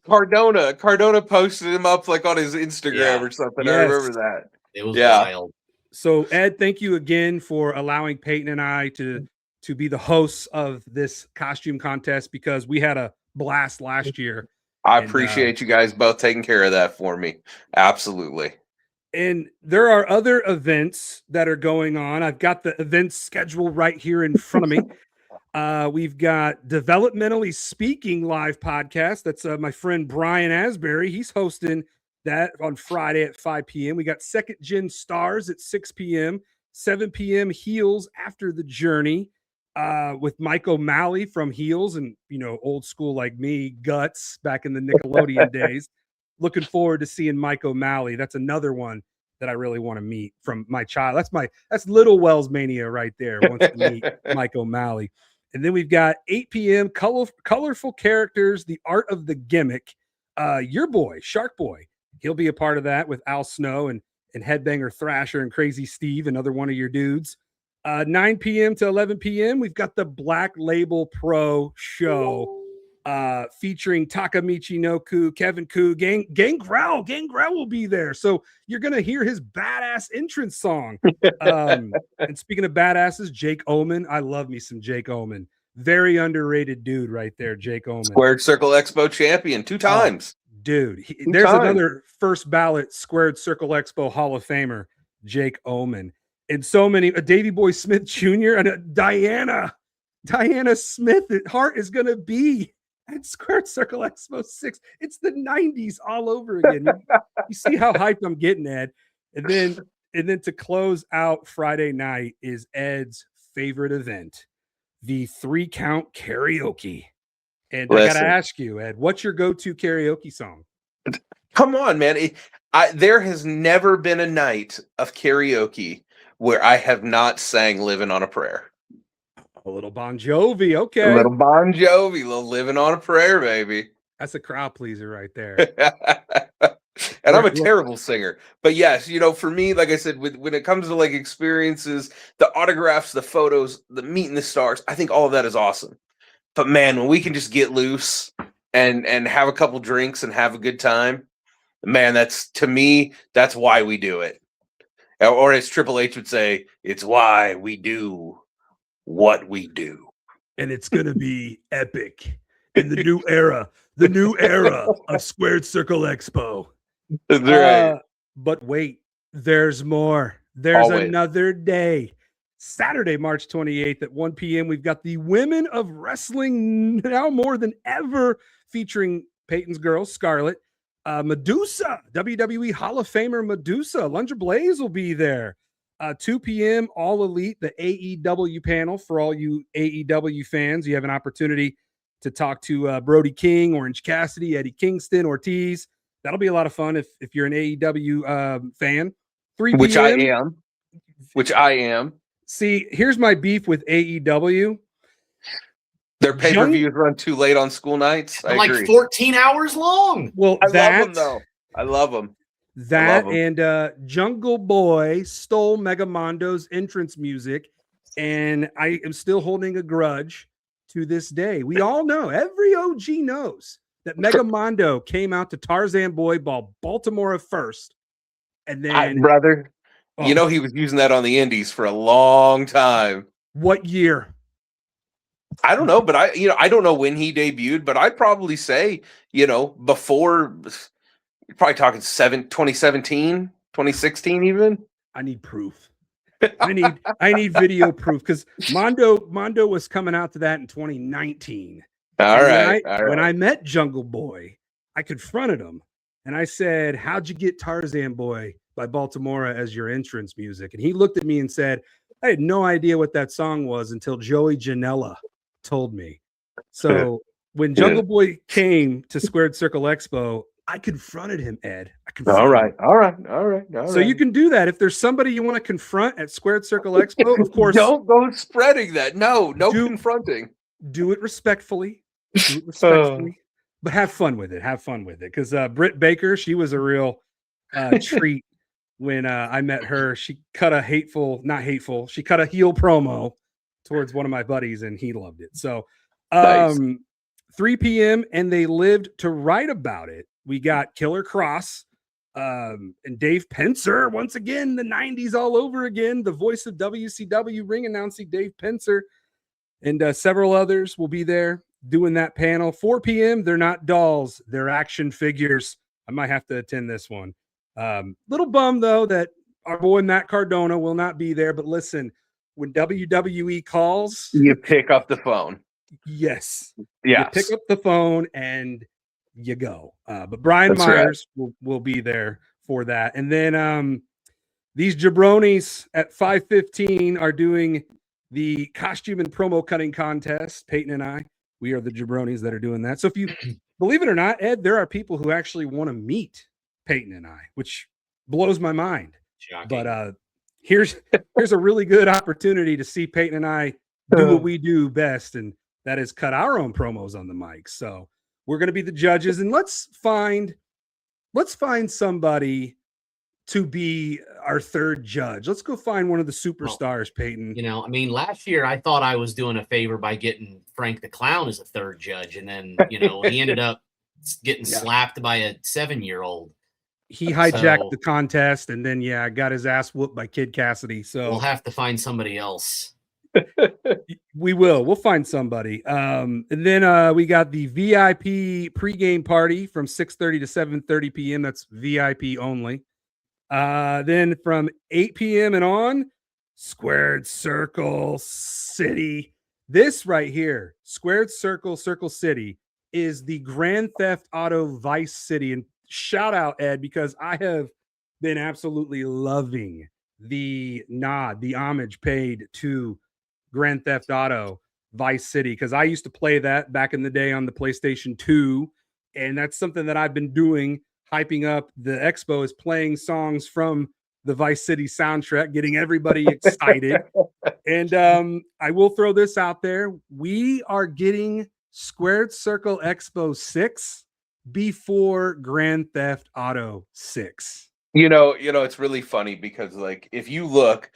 Cardona posted him up like on his Instagram or something. Yes. I remember that. It was wild. So Ed, thank you again for allowing Payton and I to be the hosts of this costume contest, because we had a blast last year. I appreciate you guys both taking care of that for me. Absolutely. And there are other events that are going on. I've got the events schedule right here in front of me. We've got Developmentally Speaking live podcast. That's my friend Brian Asbury. He's hosting that on Friday at 5 p.m. We got Second Gen Stars at 6 p.m., 7 p.m. Heels After the Journey with Mike O'Malley from Heels and, old school like me, Guts back in the Nickelodeon days. Looking forward to seeing Mike O'Malley. That's another one that I really want to meet from my child. That's little WellsMania right there. Wants to meet Mike O'Malley. And then we've got 8 p.m. Colorful Characters, The Art of the Gimmick. Your boy, Shark Boy, he'll be a part of that with Al Snow and Headbanger Thrasher and Crazy Steve, another one of your dudes. 9 p.m. to 11 p.m. We've got the Black Label Pro show featuring Takamichi Noku, Kevin Koo, Gangrel. Gangrel will be there. So you're going to hear his badass entrance song. And speaking of badasses, Jake Oman. I love me some Jake Oman. Very underrated dude right there, Jake Oman. Squared Circle Expo champion 2 times. Dude, there's another first ballot Squared Circle Expo Hall of Famer, Jake Oman. And so many, Davey Boy Smith Jr. and Diana Smith Hart is going to be at Squared Circle Expo 6. It's the 90s all over again. You see how hyped I'm getting, Ed. And then to close out Friday night is Ed's favorite event, the 3-count karaoke. And I got to ask you, Ed, what's your go-to karaoke song? Come on, man. There has never been a night of karaoke where I have not sang Living on a Prayer. A little Bon Jovi, okay. A little Bon Jovi, a little Living on a Prayer, baby. That's a crowd pleaser right there. And I'm a terrible singer. But yes, for me, like I said, when it comes to like experiences, the autographs, the photos, the meeting the stars, I think all of that is awesome. But man, when we can just get loose and have a couple drinks and have a good time, man, to me, that's why we do it. Or as Triple H would say, it's why we do what we do. And it's going to be epic in the new era of Squared Circle Expo. That's right. But wait, there's more. There's another day. Saturday, March 28th at 1 p.m. We've got the Women of Wrestling now more than ever featuring Peyton's girl, Scarlett. Medusa, WWE Hall of Famer Medusa. Lunger Blaze will be there. 2 p.m. All Elite, the AEW panel. For all you AEW fans, you have an opportunity to talk to Brody King, Orange Cassidy, Eddie Kingston, Ortiz. That'll be a lot of fun if you're an AEW fan. 3 p.m. Which I am. See, here's my beef with AEW. Their pay-per-views run too late on school nights. I agree. 14 hours long. Well, I love them, though. I love them. And Jungle Boy stole Mega Mondo's entrance music, and I am still holding a grudge to this day. We all know, every OG knows that Mega Mondo came out to Tarzan Boy Ball, Baltimore at first, and then brother, he was using that on the Indies for a long time. What year? I don't know, but I don't know when he debuted, but I'd probably say, before, you're probably talking 2017, 2016 even. I need proof. I need video proof, because Mondo was coming out to that in 2019. All right. When I met Jungle Boy, I confronted him and I said, "How'd you get Tarzan Boy by Baltimora as your entrance music. And he looked at me and said, I had no idea what that song was until Joey Janela told me. So when Jungle Boy came to Squared Circle Expo, I confronted him, Ed. All right. So you can do that. If there's somebody you want to confront at Squared Circle Expo, of course. Don't go spreading that. No confronting. Do it respectfully. But have fun with it. Because Britt Baker, she was a real treat when I met her. She cut a heel promo towards one of my buddies, and he loved it. So Nice. 3 p.m. and they lived to write about it. We got Killer Cross and Dave Pencer. Once again, the 90s all over again. The voice of WCW ring announcing Dave Pencer. And several others will be there doing that panel. 4 p.m. They're not dolls. They're action figures. I might have to attend this one. Little bum, though, that our boy Matt Cardona will not be there. But listen, when WWE calls, You pick up the phone. yes. Yes. You pick up the phone and you go. But Brian That's right. Myers will be there for that. And then these jabronis at 5:15 are doing the costume and promo cutting contest. Peyton and I, we are the jabronis that are doing that. So if you believe it or not, Ed, there are people who actually want to meet Peyton and I, which blows my mind. Shocking. But here's a really good opportunity to see Peyton and I do what we do best, and that is cut our own promos on the mic. So we're going to be the judges, and let's find somebody to be our third judge. Let's go find one of the superstars, Peyton. Last year I thought I was doing a favor by getting Frank the Clown as a third judge, and then he ended up getting slapped by a 7-year-old. He hijacked the contest, and then got his ass whooped by Kid Cassidy. So we'll have to find somebody else. We'll find somebody. And then we got the VIP pregame party from 6:30 to 7:30 p.m. That's VIP only. Then from 8 p.m. and on, Squared Circle City. This right here, Squared Circle City, is the Grand Theft Auto Vice City. And shout out, Ed, because I have been absolutely loving the homage paid to Grand Theft Auto Vice City, because I used to play that back in the day on the PlayStation 2, and that's something that I've been doing, hyping up the expo, is playing songs from the Vice City soundtrack, getting everybody excited. And I will throw this out there. We are getting Squared Circle Expo 6 before Grand Theft Auto 6. It's really funny because, like, if you look,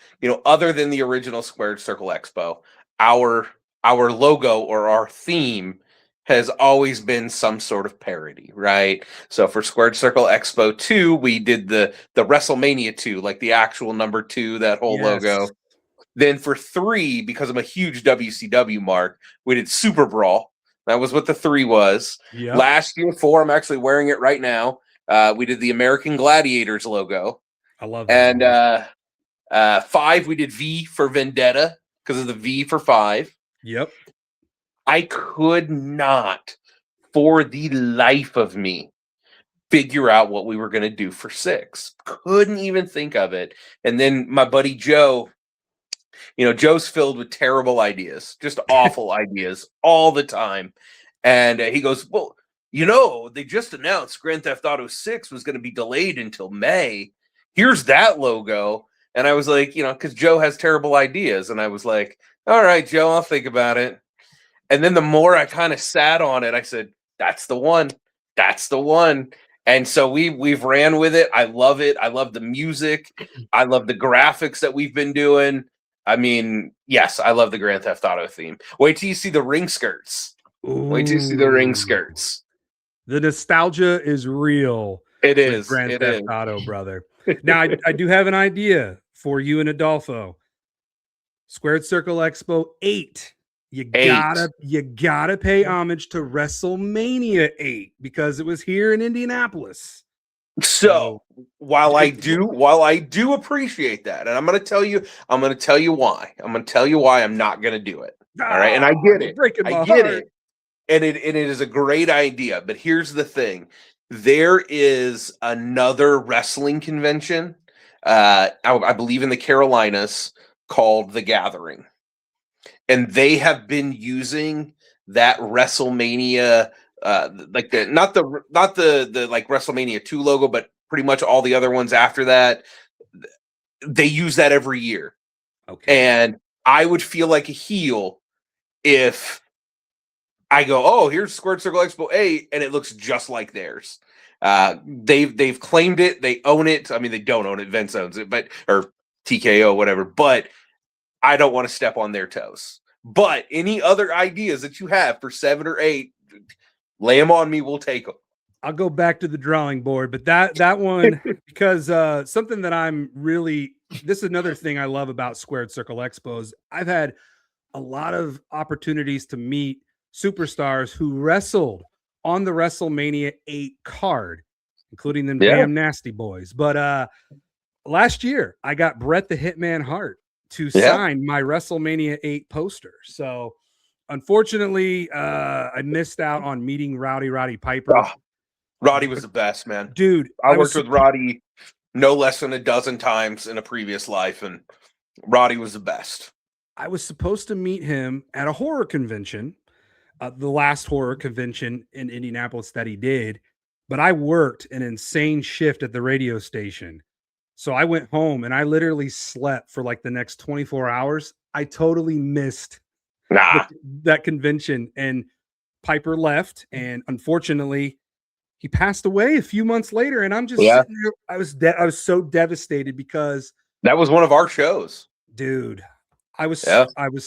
other than the original Squared Circle Expo, our logo or our theme has always been some sort of parody, right? So for Squared Circle Expo 2, we did the WrestleMania 2, like the actual number 2, that whole logo. Then for 3, because I'm a huge WCW mark, we did Super Brawl. That was what the 3 was. Yep. Last year, 4, I'm actually wearing it right now. We did the American Gladiators logo. I love that. And 5, we did V for Vendetta because of the V for 5. Yep. I could not, for the life of me, figure out what we were going to do for 6. Couldn't even think of it. And then my buddy Joe, Joe's filled with terrible ideas, just awful ideas all the time. And he goes, well, they just announced Grand Theft Auto 6 was going to be delayed until May. Here's that logo. And I was like, because Joe has terrible ideas. And I was like, all right, Joe, I'll think about it. And then the more I kind of sat on it, I said, that's the one. That's the one. And so we've ran with it. I love it. I love the music. I love the graphics that we've been doing. I mean, yes, I love the Grand Theft Auto theme. Wait till you see the ring skirts. Wait till you see the ring skirts. The nostalgia is real. It is. Grand Theft Auto, brother. Now, I do have an idea for you and Adolfo. Squared Circle Expo 8. You gotta pay homage to WrestleMania 8 because it was here in Indianapolis. So while I do appreciate that, and I'm gonna tell you why. I'm gonna tell you why I'm not gonna do it. All right, and I get it. I get it. And it is a great idea. But here's the thing: there is another wrestling convention I believe in the Carolinas, called The Gathering. And they have been using that WrestleMania, like not the like WrestleMania 2 logo, but pretty much all the other ones after that. They use that every year. Okay. And I would feel like a heel if I go, oh, here's Squared Circle Expo 8, and it looks just like theirs. They've claimed it, they own it. I mean, they don't own it, Vince owns it, but or TKO, whatever. But I don't want to step on their toes. But any other ideas that you have for 7 or 8, lay them on me. We'll take them. I'll go back to the drawing board, but that one, because something that I'm really, this is another thing I love about Squared Circle Expos. I've had a lot of opportunities to meet superstars who wrestled on the WrestleMania 8 card, including the damn Nasty Boys. But last year, I got Bret the Hitman Hart to sign my WrestleMania 8 poster. So unfortunately, I missed out on meeting Roddy Piper. Oh, Roddy was the best, man. Dude, I worked with Roddy no less than a dozen times in a previous life, and Roddy was the best. I was supposed to meet him at a horror convention, the last horror convention in Indianapolis that he did, but I worked an insane shift at the radio station. So I went home and I literally slept for like the next 24 hours. I totally missed that convention, and Piper left, and unfortunately he passed away a few months later. And I'm just sitting there, I was so devastated because that was one of our shows, dude. I was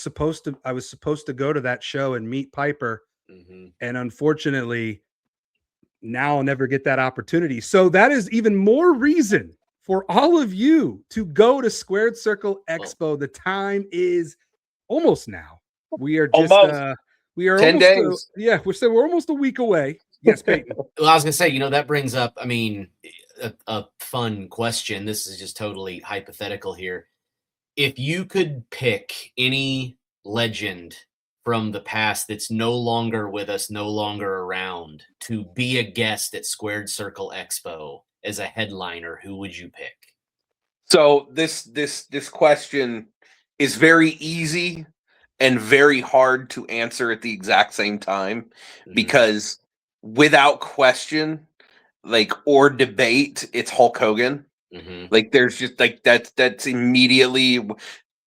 supposed to go to that show and meet Piper, and unfortunately now I'll never get that opportunity. So that is even more reason for all of you to go to Squared Circle Expo. The time is almost now. We are just we are 10 days. We're almost a week away. Yes, Payton. Well, I was gonna say, that brings up, I mean, a fun question. This is just totally hypothetical here. If you could pick any legend from the past that's no longer with us, no longer around, to be a guest at Squared Circle Expo as a headliner, who would you pick? So this question is very easy and very hard to answer at the exact same time, because without question, like, or debate, it's Hulk Hogan. Like, there's just like that's immediately.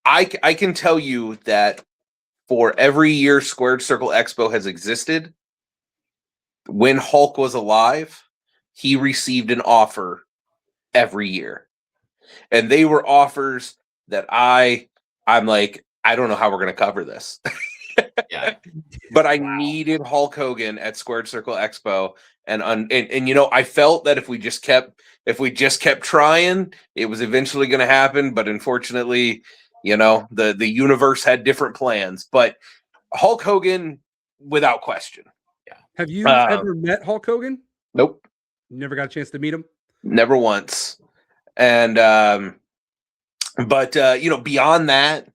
I can tell you that for every year Squared Circle Expo has existed, when Hulk was alive, he received an offer every year, and they were offers that I'm like, I don't know how we're going to cover this. But I needed Hulk Hogan at Squared Circle Expo, and I felt that if we just kept trying, it was eventually going to happen. But unfortunately, the universe had different plans. But Hulk Hogan, without question. Yeah. Have you ever met Hulk Hogan? Nope. Never got a chance to meet him? Never once. And but beyond that,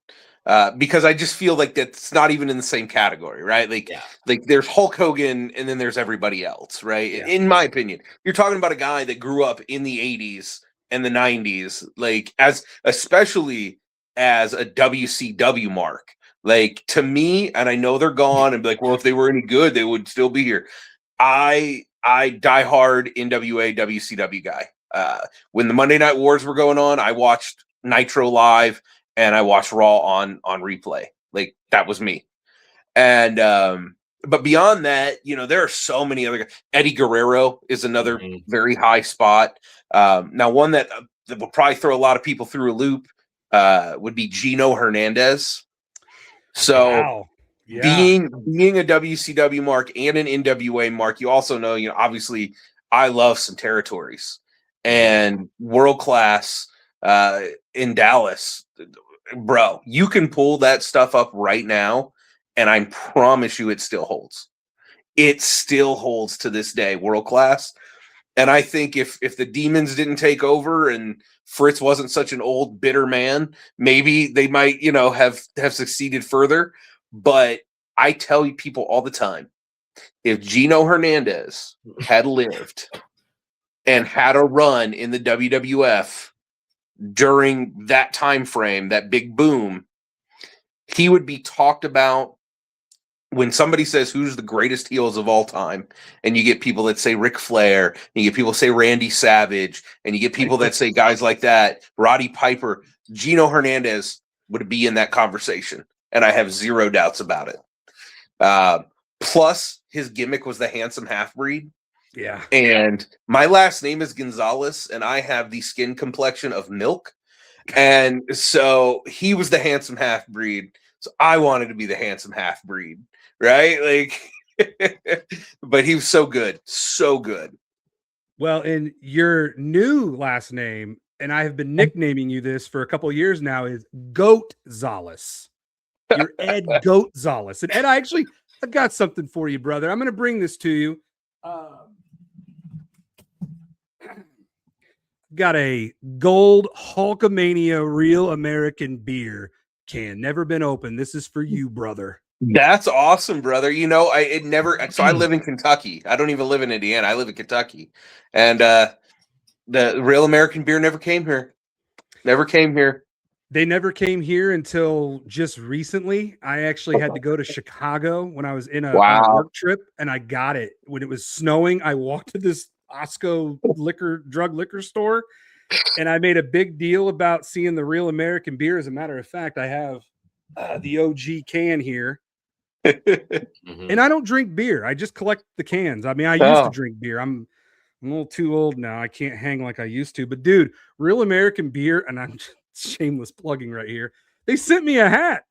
because I just feel like that's not even in the same category, right? Like there's Hulk Hogan and then there's everybody else, right? Yeah. In my opinion, you're talking about a guy that grew up in the 80s and the 90s, like especially as a WCW mark. Like, to me, and I know they're gone, and be like, well, if they were any good, they would still be here. I die hard NWA WCW guy. When the Monday Night Wars were going on, I watched Nitro live and I watched Raw on replay. Like, that was me. And but beyond that, there are so many other guys. Eddie Guerrero is another very high spot. Now, one that will probably throw a lot of people through a loop would be Gino Hernandez. So being a WCW mark and an NWA mark, you also know, obviously I love some territories, and world class in Dallas, bro, you can pull that stuff up right now, and I promise you it still holds. It still holds to this day, world class. And I think if the Demons didn't take over and Fritz wasn't such an old, bitter man, maybe they might, have succeeded further. But I tell you people all the time, if Gino Hernandez had lived and had a run in the WWF, during that time frame, that big boom, he would be talked about. When somebody says who's the greatest heels of all time, and you get people that say Ric Flair, and you get people that say Randy Savage, and you get people that say guys like that, Roddy Piper, Gino Hernandez would be in that conversation, and I have zero doubts about it. Plus, his gimmick was the handsome half-breed. Yeah. And my last name is Gonzales, and I have the skin complexion of milk. And so he was the handsome half-breed. So I wanted to be the handsome half-breed, right? Like, but he was so good. So good. Well, and your new last name, and I have been nicknaming you this for a couple of years now, is Goat-Zales. You're Ed Goat-Zales. And Ed, I've got something for you, brother. I'm going to bring this to you. Got a gold Hulkamania Real American beer can. Never been opened. This is for you, brother. That's awesome, brother. You know, I live in Kentucky. I don't even live in Indiana. I live in Kentucky. And the Real American beer never came here. Never came here. They never came here until just recently. I actually had to go to Chicago when I was in a work trip, and I got it when it was snowing. I walked to this Osco drug liquor store, and I made a big deal about seeing the Real American beer. As a matter of fact, I have the OG can here. And I don't drink beer. I just collect the cans. I mean, I used to drink beer. I'm a little too old now. I can't hang like I used to. But dude, Real American beer, and I'm just shameless plugging right here. They sent me a hat.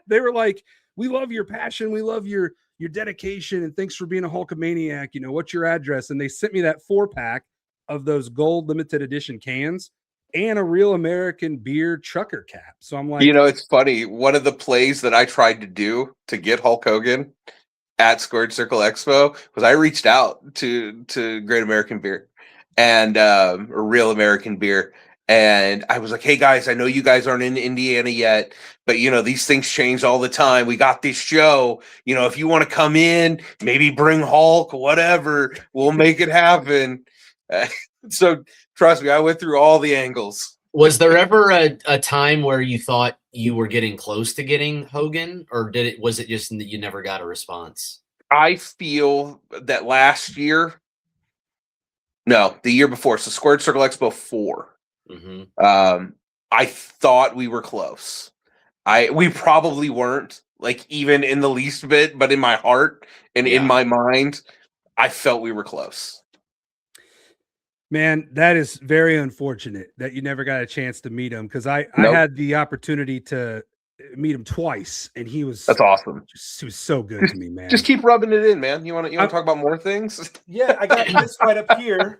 They were like, "We love your passion. We love your dedication, and thanks for being a Hulkamaniac. You know, what's your address?" And they sent me that 4-pack of those gold limited edition cans and a Real American beer trucker cap. So I'm like, you know, it's funny. One of the plays that I tried to do to get Hulk Hogan at Squared Circle Expo was I reached out to Great American Beer and Real American Beer. And I was like, "Hey guys, I know you guys aren't in Indiana yet, but you know, these things change all the time. We got this show, you know, if you want to come in, maybe bring Hulk, whatever, we'll make it happen." So trust me, I went through all the angles. Was there ever a time where you thought you were getting close to getting Hogan, or was it just that you never got a response? I feel that last year, no, the year before, so Squared Circle Expo 4. I thought we were close. We probably weren't, like, even in the least bit, but in my heart and in my mind, I felt we were close. Man, that is very unfortunate that you never got a chance to meet him, because I had the opportunity to meet him twice, and that's awesome. He was so good to me, man. Just keep rubbing it in, man. You want to talk about more things? Yeah, I got this right up here.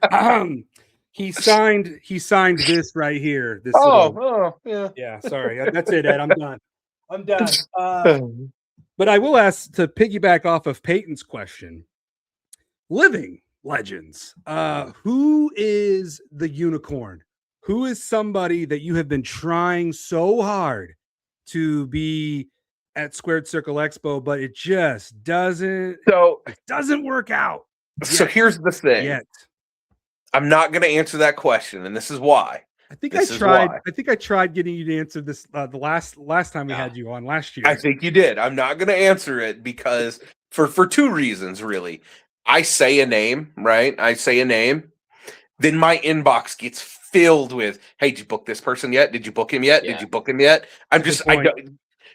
He signed this right here. This yeah. Sorry, that's it, Ed. I'm done. But I will ask, to piggyback off of Peyton's question, living legends. Who is the unicorn? Who is somebody that you have been trying so hard to be at Squared Circle Expo, but it just doesn't work out? So here's the thing. I'm not going to answer that question, and this is why. I think I tried getting you to answer this the last time we had you on last year. I think you did. I'm not going to answer it because for two reasons, really. I say a name, right? Then my inbox gets filled with, "Hey, did you book this person yet? Did you book him yet? Did you book him yet?"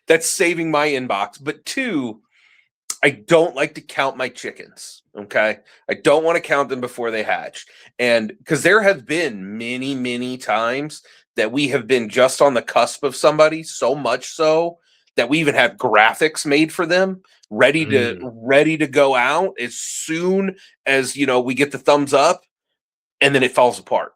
That's saving my inbox. But two, I don't like to count my chickens. Okay. I don't want to count them before they hatch. And because there have been many, many times that we have been just on the cusp of somebody, so much so that we even have graphics made for them, ready to go out as soon as, you know, we get the thumbs up, and then it falls apart.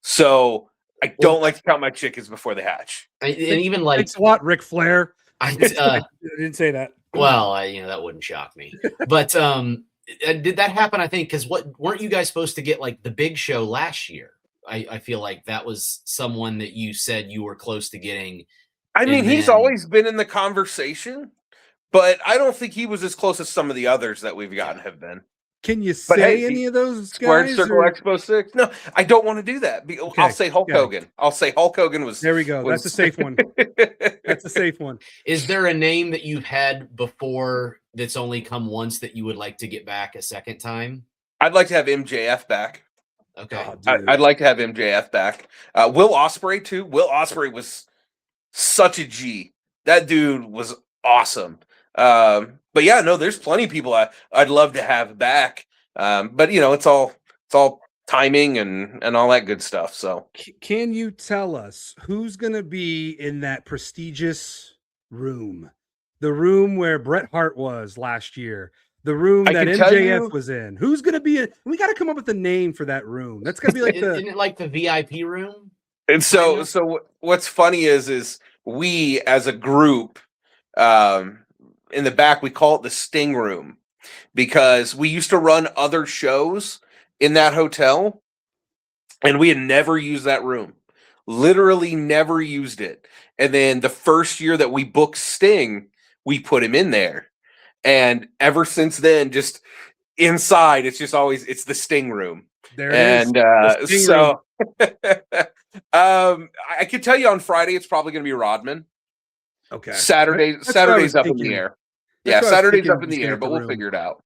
So I don't like to count my chickens before they hatch. And even like, thanks a lot, Ric Flair. I didn't say that. Well, that wouldn't shock me. But did that happen? I think because weren't you guys supposed to get like the Big Show last year? I feel like that was someone that you said you were close to getting. I mean, he's always been in the conversation, but I don't think he was as close as some of the others that we've gotten have been. Can you But say hey, any of those Squared guys? Circle Expo 6. No, I don't want to do that. I'll say Hulk got it. Hogan. I'll say Hulk Hogan was. There we go. That's a safe one. That's a safe one. Is there a name that you've had before that's only come once that you would like to get back a second time? I'd like to have MJF back. Okay. Oh, dude. I'd like to have MJF back. Will Ospreay too. Will Ospreay was such a G. That dude was awesome. But yeah, no, there's plenty of people I'd love to have back. But you know, it's all timing and all that good stuff. So Can you tell us who's going to be in that prestigious room? The room where Bret Hart was last year. The room I that can tell MJF you- was in. Who's going to be in? We got to come up with a name for that room. That's going to be like Isn't it like the VIP room? and so what's funny is we as a group in the back, we call it the Sting Room because we used to run other shows in that hotel and we had never used that room. Literally never used it. And then the first year that we booked Sting, we put him in there. And ever since then, just inside, it's just always, it's the Sting Room. there it is. And The Sting so I can tell you on Friday, it's probably going to be Rodman. Okay. Saturday's That's what I was up in thinking. the air. That's Yeah, what I was Saturday's thinking up in was the gonna air, hit but the we'll room. figure it out.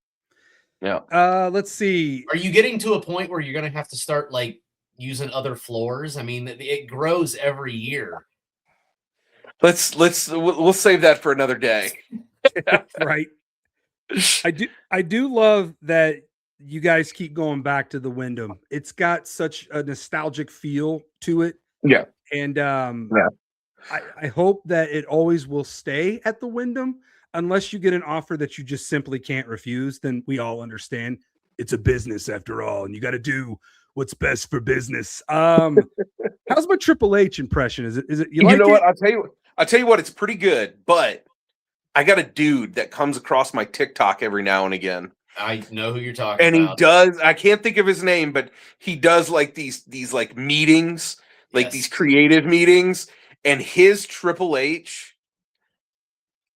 Yeah. Let's see. Are you getting to a point where you're going to have to start like using other floors? I mean, it grows every year. We'll save that for another day. Right. I do love that you guys keep going back to the Wyndham. It's got such a nostalgic feel to it. Yeah. And I hope that it always will stay at the Wyndham unless you get an offer that you just simply can't refuse. Then we all understand it's a business after all, and you got to do what's best for business. How's my Triple H impression? Is it you like know it? what? I'll tell you what, it's pretty good, but I got a dude that comes across my TikTok every now and again. I know who you're talking And about. he does, I can't think of his name, but he does like these like meetings, like Yes. these creative meetings, and his Triple H,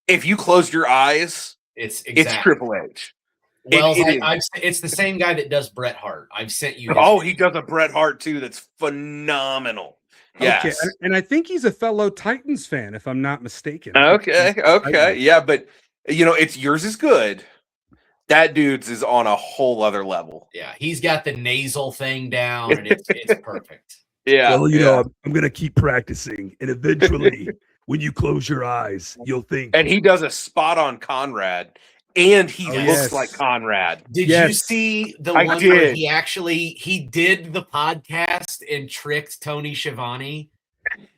if you close your eyes, It's exactly. it's Triple H. Wells, it is. it's the same guy that does Bret Hart. I've sent you. Oh, he does a Bret Hart too. That's phenomenal. Yes. Okay, and I think he's a fellow Titans fan, if I'm not mistaken. Okay. Yeah, but you know, it's yours is good. That dude's is on a whole other level. Yeah, he's got the nasal thing down, and it's perfect. Yeah. Well, you yeah. know, I'm going to keep practicing, and eventually, when you close your eyes, you'll think. And he does a spot on Conrad, and he looks yes. like Conrad. Did you see the I one where did. he did the podcast and tricked Tony Schiavone?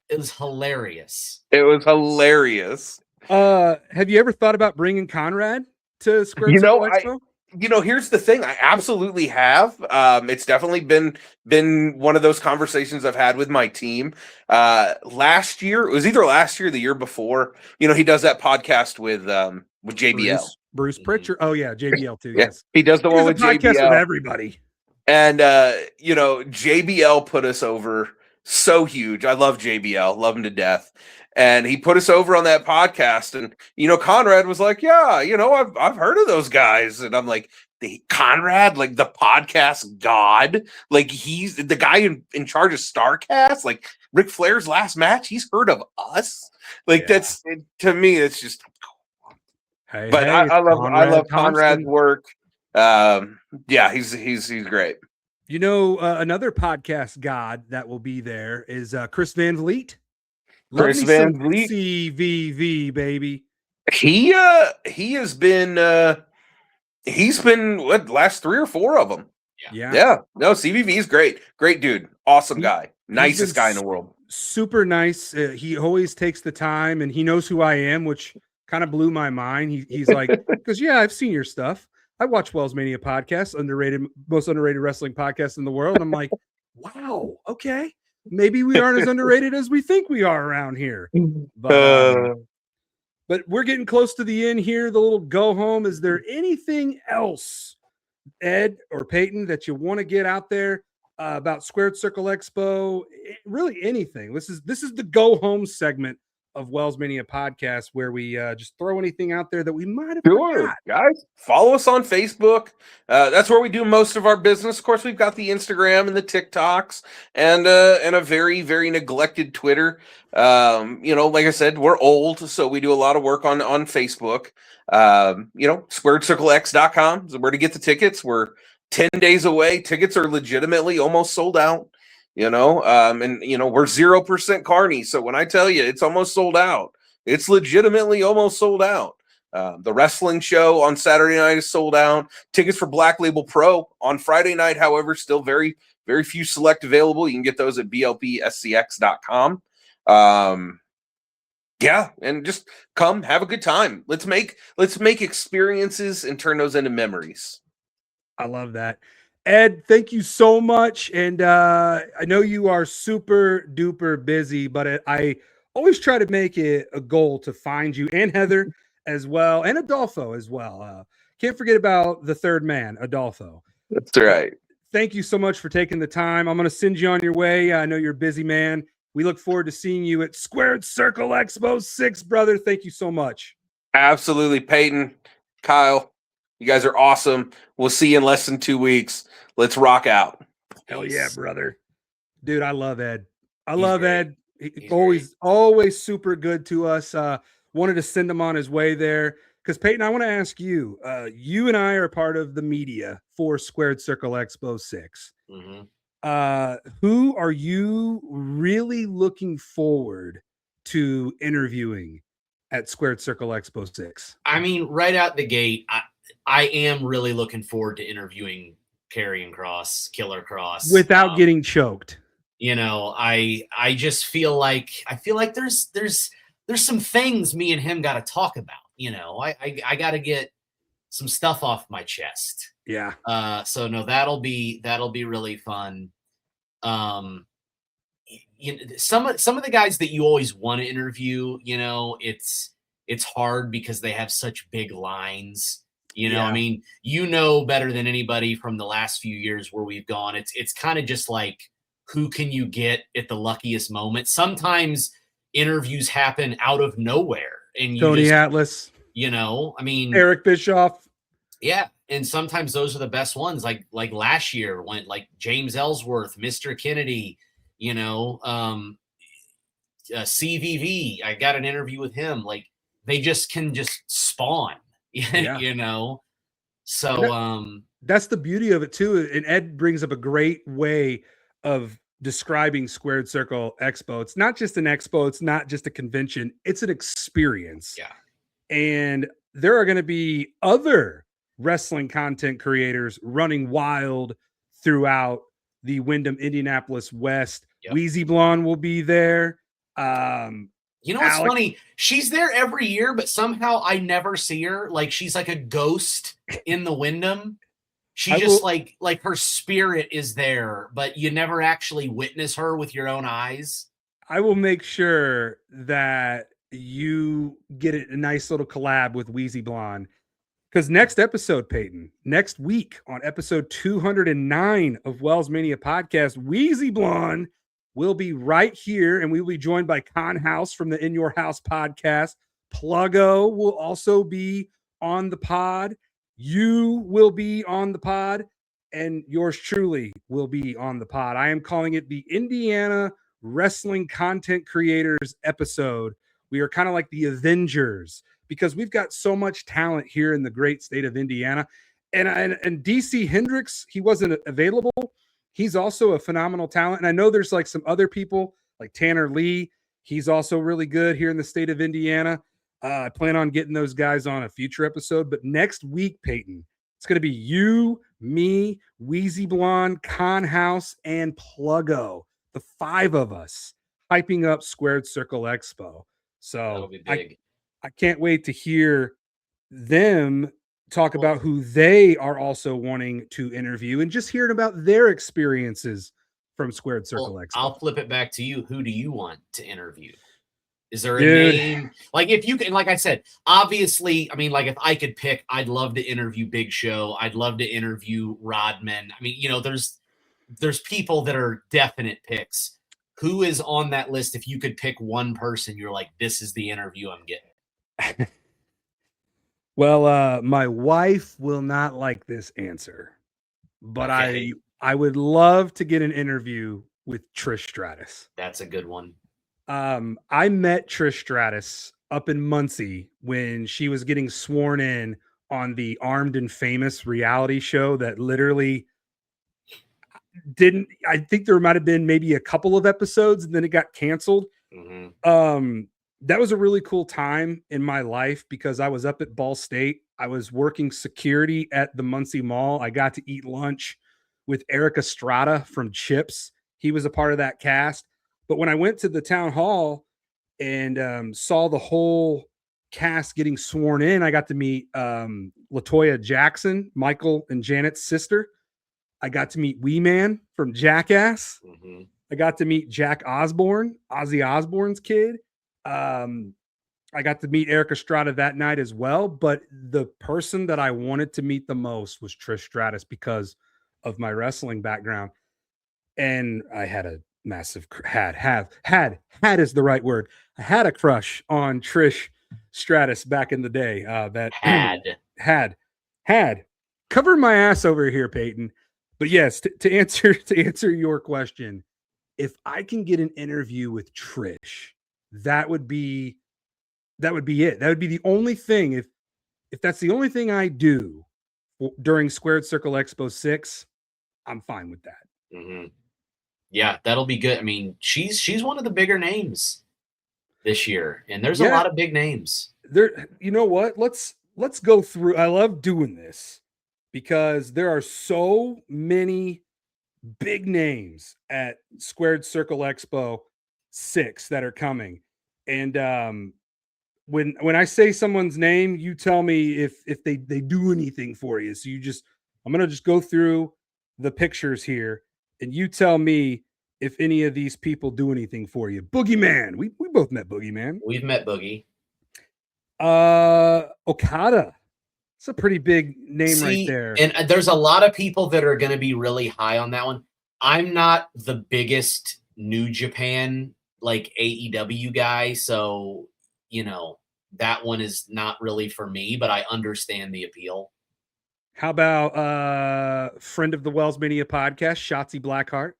It was hilarious. It was hilarious. Have you ever thought about bringing Conrad to Squared Circle Expo? Here's the thing. I absolutely have. It's definitely been one of those conversations I've had with my team. Last year, it was either last year or the year before. You know, he does that podcast with JBL. Bruce Pritchard. Oh yeah, JBL too. Yeah, Yes, he does the one with podcast JBL. with everybody. And you know, JBL put us over so huge. I love JBL, love him to death. And he put us over on that podcast. And you know, Conrad was like, "Yeah, you know, I've heard of those guys." And I'm like, Conrad, like the podcast god, like he's the guy in charge of StarCast, like Ric Flair's last match. He's heard of us. Like that's to me, it's just. Hey, But I love Conrad's Thompson. work. Yeah, he's great. You know, another podcast god that will be there is Chris Van Vliet. Chris Van Vliet, CVV baby. He has been he's been what last 3 or 4 of them. Yeah. No, CVV is great dude, awesome guy, nicest guy in the world. Super nice. He always takes the time, and he knows who I am, which kind of blew my mind. He's like, because I've seen your stuff. I watch WellsMania Podcast, most underrated wrestling podcast in the world. I'm like, wow, okay, maybe we aren't as underrated as we think we are around here. But we're getting close to the end here. The little go home. Is there anything else, Ed or Payton, that you want to get out there about Squared Circle Expo? Really, anything. This is the go home segment of WellsMania Podcast, where we just throw anything out there that we might have Sure, forgot. guys, follow us on Facebook. That's where we do most of our business. Of course, we've got the Instagram and the TikToks and a very, very neglected Twitter. Like I said, we're old, so we do a lot of work on Facebook. SquaredCircleX.com is where to get the tickets. We're 10 days away. Tickets are legitimately almost sold out. We're 0% carny. So when I tell you it's almost sold out, it's legitimately almost sold out. The wrestling show on Saturday night is sold out. Tickets for Black Label Pro on Friday night, however, still very, very few select available. You can get those at blpscx.com. And just come have a good time. Let's make experiences and turn those into memories. I love that. Ed, thank you so much. And I know you are super duper busy, but I always try to make it a goal to find you and Heather as well, and Adolfo as well. Can't forget about the third man, Adolfo. That's right. Thank you so much for taking the time. I'm going to send you on your way. I know you're a busy man. We look forward to seeing you at Squared Circle Expo VI, brother. Thank you so much. Absolutely. Payton, Kyle, you guys are awesome. We'll see you in less than 2 weeks. Let's rock out. Hell yeah, brother. Dude, I love Ed. I love great. Ed. Always super good to us. Wanted to send him on his way there. Because Payton, I want to ask you, you and I are part of the media for Squared Circle Expo VI. Mm-hmm. Who are you really looking forward to interviewing at Squared Circle Expo VI? I mean, right out the gate, I am really looking forward to interviewing Karrion Kross, Killer Kross, without getting choked. I just feel like there's some things me and him got to talk about. I got to get some stuff off my chest. Yeah. So no, that'll be really fun. Some of the guys that you always want to interview, it's hard because they have such big lines. Yeah. I mean, better than anybody from the last few years where we've gone. It's kind of just like, who can you get at the luckiest moment? Sometimes interviews happen out of nowhere, and Tony Atlas, I mean, Eric Bischoff. Yeah, and sometimes those are the best ones. Like last year, when like James Ellsworth, Mr. Kennedy, CVV. I got an interview with him. Like they just can spawn. Yeah. So that's the beauty of it too. And Ed brings up a great way of describing Squared Circle Expo. It's not just an expo. It's not just a convention. It's an experience. Yeah. And there are going to be other wrestling content creators running wild throughout the Wyndham Indianapolis West. Yep. Wheezy Blonde will be there. What's funny? She's there every year, but somehow I never see her. Like she's like a ghost in the Wyndham. She like her spirit is there, but you never actually witness her with your own eyes. I will make sure that you get a nice little collab with Wheezy Blonde. Because next episode, Payton, next week on episode 209 of WellsMania Podcast, Wheezy Blonde will be right here, and we will be joined by Con House from the In Your House podcast. Pluggo will also be on the pod. You will be on the pod, and yours truly will be on the pod. I am calling it the Indiana Wrestling Content Creators episode. We are kind of like the Avengers because we've got so much talent here in the great state of Indiana. And DC Hendricks, he wasn't available. He's also a phenomenal talent. And I know there's like some other people like Tanner Lee. He's also really good here in the state of Indiana. I plan on getting those guys on a future episode. But next week, Payton, it's going to be you, me, Wheezy Blonde, Con House, and Pluggo. The 5 of us hyping up Squared Circle Expo. So I can't wait to hear them talk about who they are also wanting to interview and just hearing about their experiences from Squared Circle Expo. I'll flip it back to you. Who do you want to interview? Is there a name? Like if you can, like I said, obviously, I mean, like if I could pick, I'd love to interview Big Show. I'd love to interview Rodman. I mean, there's people that are definite picks. who is on that list? If you could pick one person, you're like, this is the interview I'm getting. Well, my wife will not like this answer, but Okay. I would love to get an interview with Trish Stratus. That's a good one. I met Trish Stratus up in Muncie when she was getting sworn in on the Armed and Famous reality show that literally I think there might have been maybe a couple of episodes and then it got canceled. That was a really cool time in my life because I was up at Ball State. I was working security at the Muncie Mall. I got to eat lunch with Eric Estrada from Chips. He was a part of that cast. But when I went to the town hall and saw the whole cast getting sworn in, I got to meet LaToya Jackson, Michael and Janet's sister. I got to meet Wee Man from Jackass. I got to meet Jack Osborne, Ozzy Osbourne's kid. I got to meet Eric Estrada that night as well. But the person that I wanted to meet the most was Trish Stratus because of my wrestling background. And I had a massive had is the right word. I had a crush on Trish Stratus back in the day. That had covered my ass over here, Peyton. But yes, to answer your question, if I can get an interview with Trish, that would be it. That would be the only thing. If that's the only thing I do during Squared Circle Expo VI, I'm fine with that. Yeah, that'll be good. I mean, she's one of the bigger names this year, and there's a lot of big names. There, you know what? Let's go through. I love doing this because there are so many big names at Squared Circle Expo VI that are coming. And when I say someone's name, you tell me if they do anything for you. So I'm gonna just go through the pictures here, and you tell me if any of these people do anything for you. Boogeyman, we both met Boogeyman. We've met Boogie. Okada. It's a pretty big name right there. And there's a lot of people that are going to be really high on that one. I'm not the biggest New Japan like AEW guy, so that one is not really for me, but I understand the appeal. How about friend of the WellsMania podcast, Shotzi Blackheart?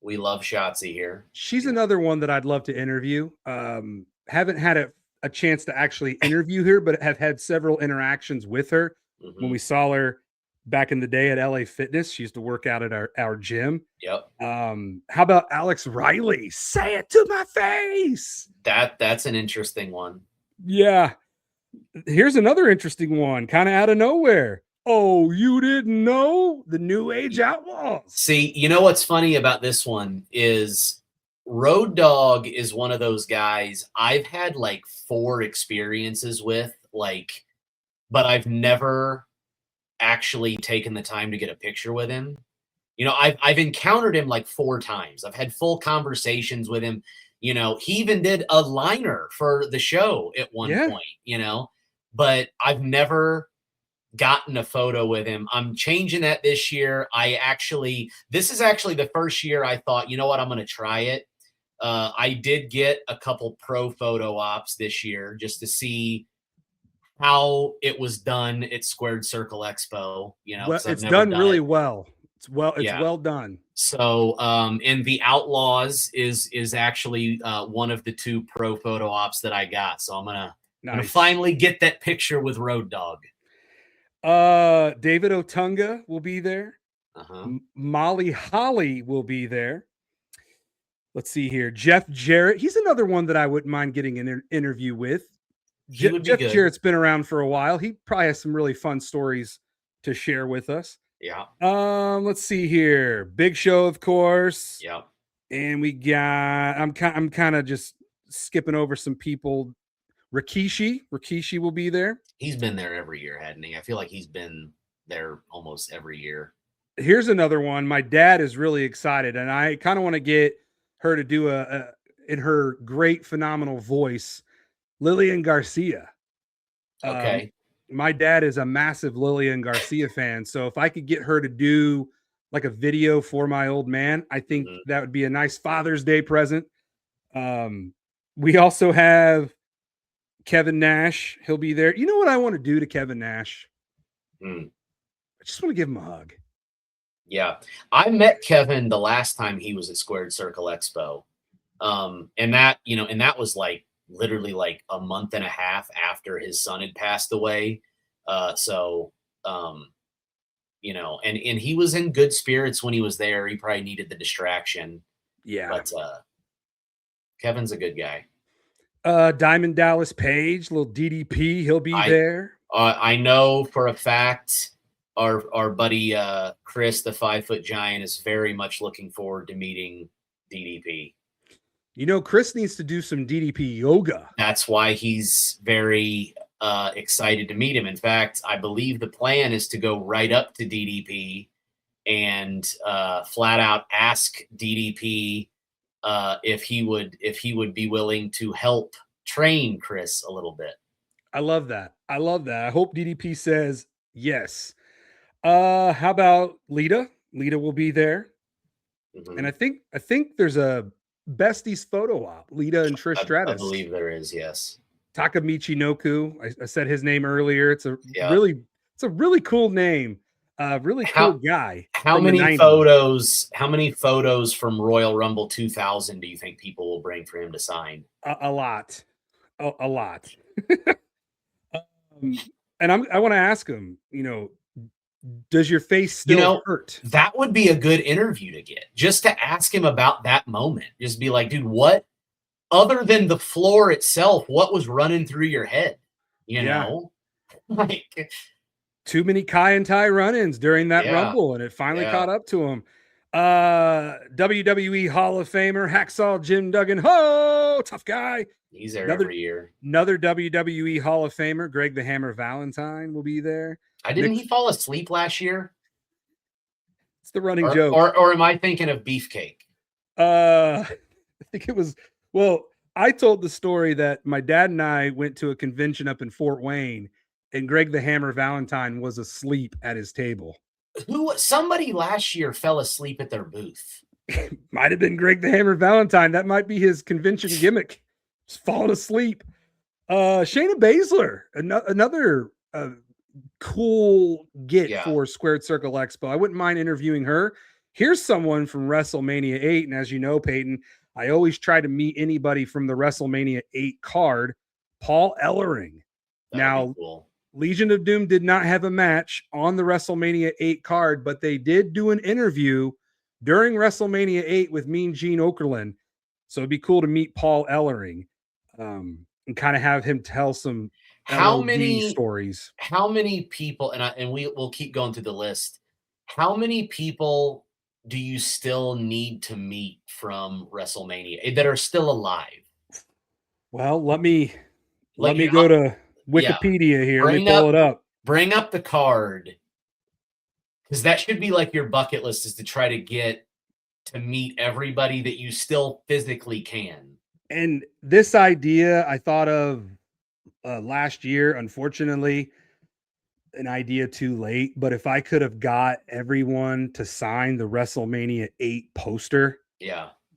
We love Shotzi here. She's another one that I'd love to interview. Haven't had a chance to actually interview her, but have had several interactions with her. When we saw her back in the day at LA Fitness, she used to work out at our gym. Yep. How about Alex Riley? Say it to my face. That's an interesting one. Yeah. Here's another interesting one, kind of out of nowhere. Oh, you didn't know? The New Age Outlaws. See, you know what's funny about this one is Road Dogg is one of those guys I've had like 4 experiences with, but I've never actually taken the time to get a picture with him. I've encountered him like 4 times. I've had full conversations with him. He even did a liner for the show at one point, but I've never gotten a photo with him. I'm changing that this year. This is actually the first year I thought, you know what, I'm going to try it. I did get a couple pro photo ops this year just to see how it was done at Squared Circle Expo. Well, it's done really well. It's well done. So, and the Outlaws is actually one of the 2 pro photo ops that I got. So I'm gonna finally get that picture with Road Dogg. David Otunga will be there. Molly Holly will be there. Let's see here. Jeff Jarrett. He's another one that I wouldn't mind getting an interview with. Jeff Jarrett's been around for a while. He probably has some really fun stories to share with us. Yeah. Let's see here. Big Show, of course. Yeah. And we got. I'm kind of just skipping over some people. Rikishi will be there. He's been there every year, hadn't he? I feel like he's been there almost every year. Here's another one. My dad is really excited, and I kind of want to get her to do in her great, phenomenal voice, Lillian Garcia. Okay. My dad is a massive Lillian Garcia fan, so if I could get her to do like a video for my old man. I think that would be a nice Father's Day present. We also have Kevin Nash. He'll be there. You know what I want to do to Kevin Nash? I just want to give him a hug. Yeah. I met Kevin the last time he was at Squared Circle Expo. And that was like literally like a month and a half after his son had passed away. And he was in good spirits when he was there. He probably needed the distraction. Yeah. But Kevin's a good guy. Diamond Dallas Page, little DDP, he'll be there. I know for a fact our buddy Chris, the 5-foot giant, is very much looking forward to meeting DDP. You know, Chris needs to do some DDP yoga. That's why he's very excited to meet him. In fact, I believe the plan is to go right up to DDP and flat out ask DDP if he would be willing to help train Chris a little bit. I love that. I hope DDP says yes. How about Lita? Lita will be there. And I think there's a besties photo op, Lita and Trish Stratus. I believe there is, yes. Takamichi Noku. I said his name earlier. It's a really cool name. Really cool guy. How many photos from Royal Rumble 2000 do you think people will bring for him to sign? A lot. A lot. And I want to ask him, does your face still hurt? That would be a good interview to get, just to ask him about that moment. Just be like, dude, what, other than the floor itself, what was running through your head? Like too many Kai and Tai run-ins during that Rumble, and it finally caught up to him. WWE Hall of Famer Hacksaw Jim Duggan. Ho, tough guy. He's there every year. Another WWE Hall of Famer, Greg the Hammer Valentine, will be there. Didn't he fall asleep last year? It's the running joke. Or am I thinking of Beefcake? I think it was. Well, I told the story that my dad and I went to a convention up in Fort Wayne, and Greg the Hammer Valentine was asleep at his table. Somebody last year fell asleep at their booth. Might have been Greg the Hammer Valentine. That might be his convention gimmick. Just falling asleep. Shayna Baszler, another cool get for Squared Circle Expo. I wouldn't mind interviewing her. Here's someone from WrestleMania 8. And as you know, Peyton, I always try to meet anybody from the WrestleMania 8 card. Paul Ellering. Now, cool. Legion of Doom did not have a match on the WrestleMania 8 card, but they did do an interview during WrestleMania 8 with Mean Gene Okerlund. So it'd be cool to meet Paul Ellering and kind of have him tell some stories. How many people, and we'll keep going through the list. How many people do you still need to meet from WrestleMania that are still alive? Well, let me go to Wikipedia here. Let me pull it up. Bring up the card, because that should be like your bucket list, is to try to get to meet everybody that you still physically can. And this idea I thought of last year, unfortunately, an idea too late. But if I could have got everyone to sign the WrestleMania 8 poster,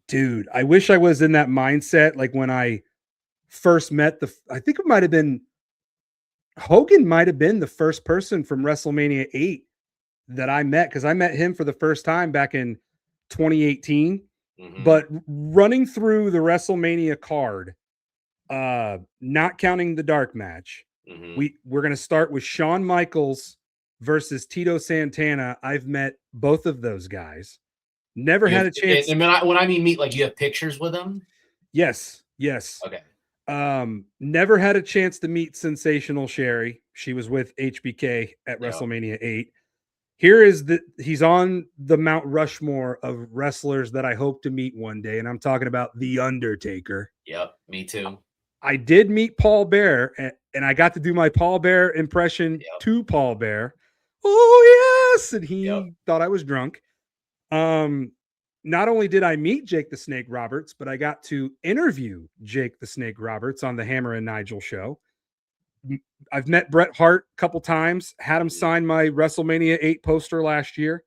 dude, I wish I was in that mindset. Like when I first met I think it might have been Hogan, might have been the first person from WrestleMania 8 that I met, because I met him for the first time back in 2018. But running through the WrestleMania card, not counting the dark match, we're going to start with Shawn Michaels versus Tito Santana. I've met both of those guys. Never had a chance. And when I mean meet, like you have pictures with them? Yes. Okay. Never had a chance to meet Sensational Sherry. She was with HBK at WrestleMania 8. Here is he's on the Mount Rushmore of wrestlers that I hope to meet one day. And I'm talking about The Undertaker. Yep. Me too. I did meet Paul Bear, and I got to do my Paul Bear impression to Paul Bear. Oh yes. And he thought I was drunk. Not only did I meet Jake the Snake Roberts, but I got to interview Jake the Snake Roberts on the Hammer and Nigel show. I've met Bret Hart a couple times, had him sign my WrestleMania 8 poster last year.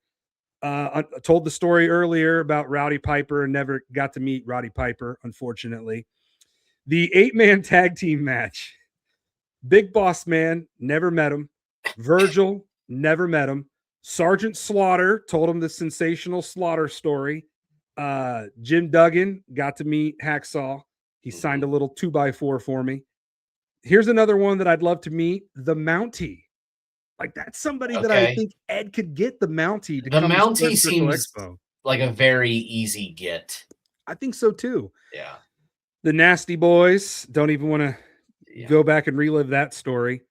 I told the story earlier about Rowdy Piper and never got to meet Roddy Piper, unfortunately. The 8-man tag team match. Big Boss Man, never met him. Virgil, never met him. Sergeant Slaughter told him the sensational Slaughter story. Jim Duggan got to meet Hacksaw. He signed a little 2x4 for me. Here's another one that I'd love to meet, the Mountie. Like, that's somebody that I think Ed could get, the Mountie. The Mountie seems like a very easy get. I think so too. Yeah. The Nasty Boys, don't even want to go back and relive that story.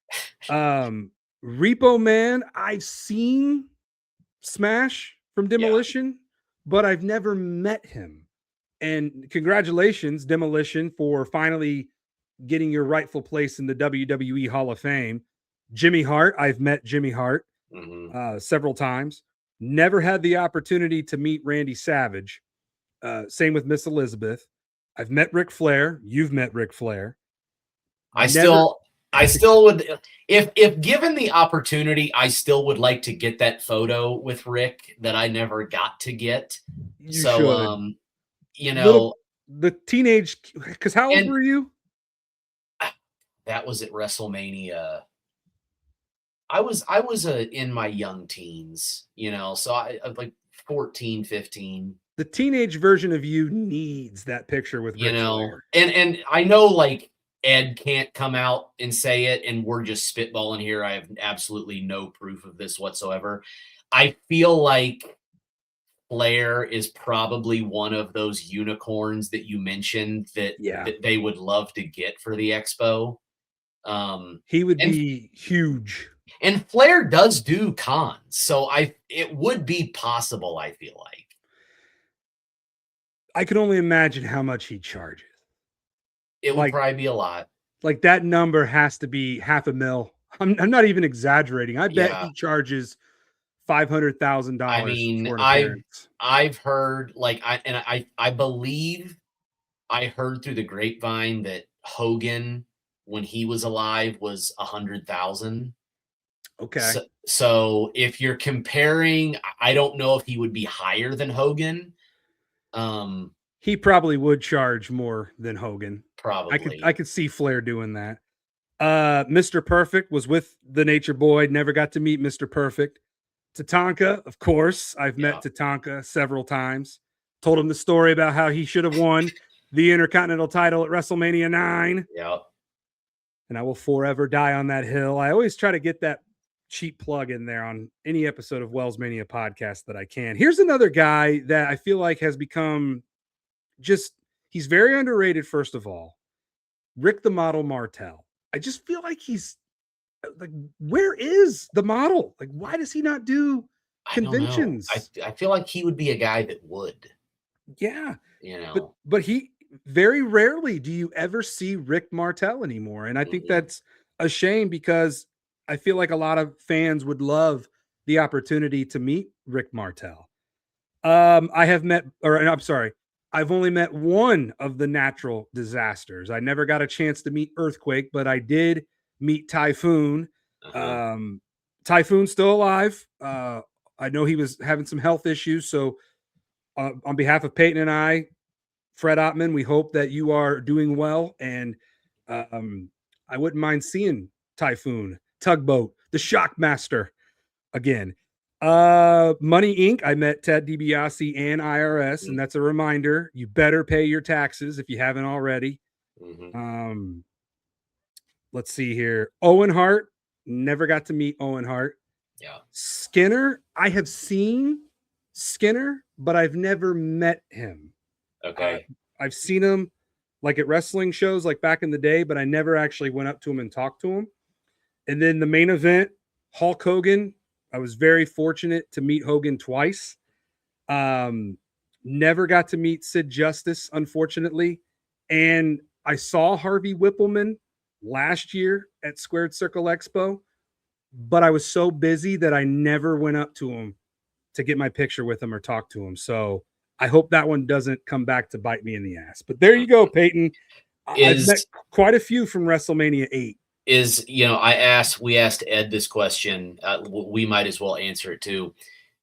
Repo Man, I've seen Smash from Demolition, but I've never met him. And congratulations, Demolition, for finally getting your rightful place in the WWE Hall of Fame. Jimmy Hart, I've met Jimmy Hart several times. Never had the opportunity to meet Randy Savage. Same with Miss Elizabeth. I've met Ric Flair. You've met Ric Flair. I still would, if given the opportunity, I still would like to get that photo with Rick that I never got to get. You know, the teenage, because how old were you? That was at WrestleMania. I was in my young teens, you know, so I like 14, 15. The teenage version of you needs that picture with Ric Flair. And I know, like, Ed can't come out and say it, and we're just spitballing here. I have absolutely no proof of this whatsoever. I feel like Flair is probably one of those unicorns that you mentioned that they would love to get for the expo. He would be huge. And Flair does do cons, so it would be possible, I feel like. I can only imagine how much he charges. It would probably be a lot. Like, that number has to be $500,000. I'm not even exaggerating. I bet he charges $500,000. I mean, for an appearance. I've heard, like, I believe I heard through the grapevine that Hogan, when he was alive, was $100,000. Okay. So if you're comparing, I don't know if he would be higher than Hogan. He probably would charge more than Hogan. Probably. I could see Flair doing that. Mr. Perfect was with the Nature Boy. Never got to meet Mr. Perfect. Tatanka, of course. I've met Tatanka several times. Told him the story about how he should have won the Intercontinental title at WrestleMania 9. Yeah. And I will forever die on that hill. I always try to get that cheap plug in there on any episode of WellsMania Podcast that I can. Here's another guy that I feel like has become he's very underrated. First of all, Rick the Model Martel. I just feel like he's like, where is the model? Like, why does he not do conventions? I feel like he would be a guy that would. Yeah. You know, but he very rarely do you ever see Rick Martel anymore. And I think that's a shame, because I feel like a lot of fans would love the opportunity to meet Rick Martel. I've only met one of the natural disasters. I never got a chance to meet Earthquake, but I did meet Typhoon. Typhoon's still alive. I know he was having some health issues. So on behalf of Peyton and I, Fred Ottman, we hope that you are doing well. And I wouldn't mind seeing Typhoon, Tugboat, the Shockmaster again. Money Inc. I met Ted DiBiase and IRS, and that's a reminder. You better pay your taxes if you haven't already. Let's see here. Owen Hart, never got to meet Owen Hart. Yeah. Skinner, I have seen Skinner, but I've never met him. Okay. I've seen him like at wrestling shows like back in the day, but I never actually went up to him and talked to him. And then the main event, Hulk Hogan. I was very fortunate to meet Hogan twice. Never got to meet Sid Justice, unfortunately. And I saw Harvey Whippleman last year at Squared Circle Expo, but I was so busy that I never went up to him to get my picture with him or talk to him. So I hope that one doesn't come back to bite me in the ass. But there you go, Peyton. I've met quite a few from WrestleMania 8. We asked Ed this question. We might as well answer it too.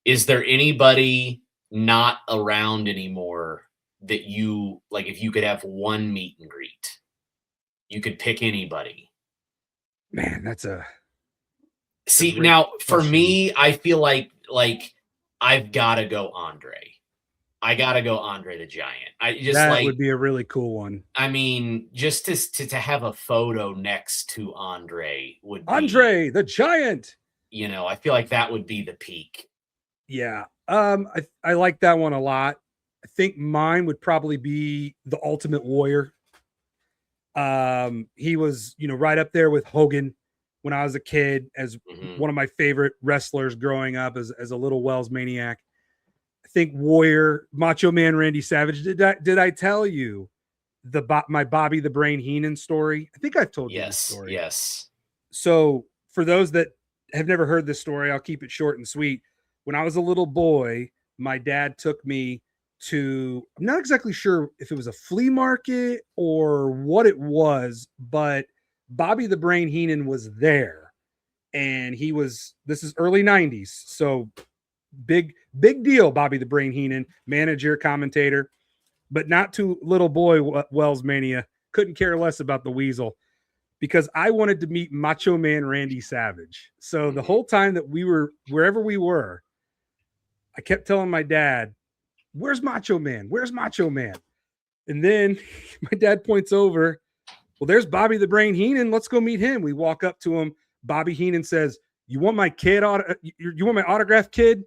Is there anybody not around anymore that you like? If you could have one meet and greet, you could pick anybody. Man, that's a See, great now for question. me, I feel like I've got to go Andre. I got to go Andre the Giant. I just that would be a really cool one. I mean, just to have a photo next to Andre would be, Andre the Giant. you know, I feel like that would be the peak. Yeah. I like that one a lot. I think mine would probably be the Ultimate Warrior. He was, right up there with Hogan when I was a kid as one of my favorite wrestlers growing up as a little Wells maniac. I think Warrior, Macho Man Randy Savage. Did I tell you my Bobby the Brain Heenan story? I think I've told you this story. Yes. So for those that have never heard this story, I'll keep it short and sweet. When I was a little boy, my dad took me to, I'm not exactly sure if it was a flea market or what it was, but Bobby the Brain Heenan was there. And this is early 90s. So big deal, Bobby the Brain Heenan, manager, commentator, but not to little boy Wells Mania. Couldn't care less about the Weasel because I wanted to meet Macho Man Randy Savage. So the whole time that we were, wherever we were, I kept telling my dad, where's Macho Man? Where's Macho Man? And then my dad points over, well, there's Bobby the Brain Heenan. Let's go meet him. We walk up to him. Bobby Heenan says, you want my kid? You want my autograph, kid?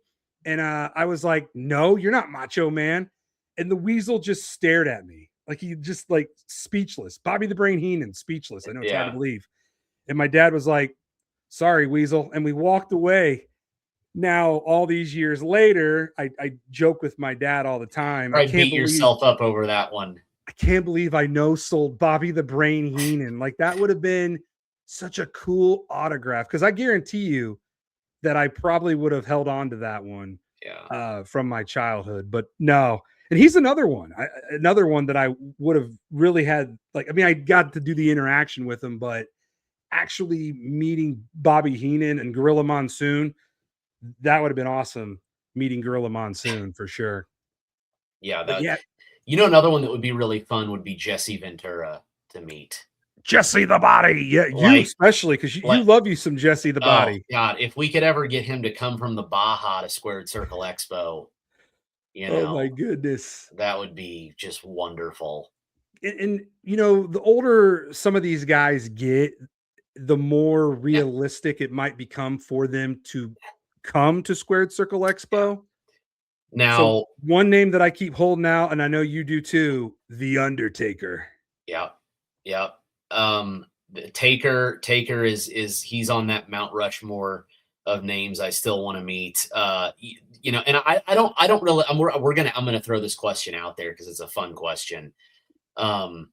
And I was like, no, you're not Macho Man. And the Weasel just stared at me. Like he just like speechless. Bobby the Brain Heenan, speechless. I know it's hard to believe. And my dad was like, sorry, Weasel. And we walked away. Now, all these years later, I joke with my dad all the time. I beat yourself up over that one. I can't believe I no-sold Bobby the Brain Heenan. Like that would have been such a cool autograph. Because I guarantee you that I probably would have held on to that one from my childhood. But no. And he's another one. Another one that I would have really had. Like, I mean, I got to do the interaction with him, but actually meeting Bobby Heenan and Gorilla Monsoon, that would have been awesome. Meeting Gorilla Monsoon for sure. Yeah. You know, another one that would be really fun would be Jesse Ventura to meet. Jesse the Body. Yeah, you especially, because you love you some Jesse the Body. God, if we could ever get him to come from the Baja to Squared Circle Expo, oh my goodness. That would be just wonderful. And the older some of these guys get, the more realistic it might become for them to come to Squared Circle Expo. Now, so one name that I keep holding out, and I know you do too, The Undertaker. Yeah. Taker is he's on that Mount Rushmore of names I still want to meet. And I don't really. I'm gonna throw this question out there because it's a fun question. Who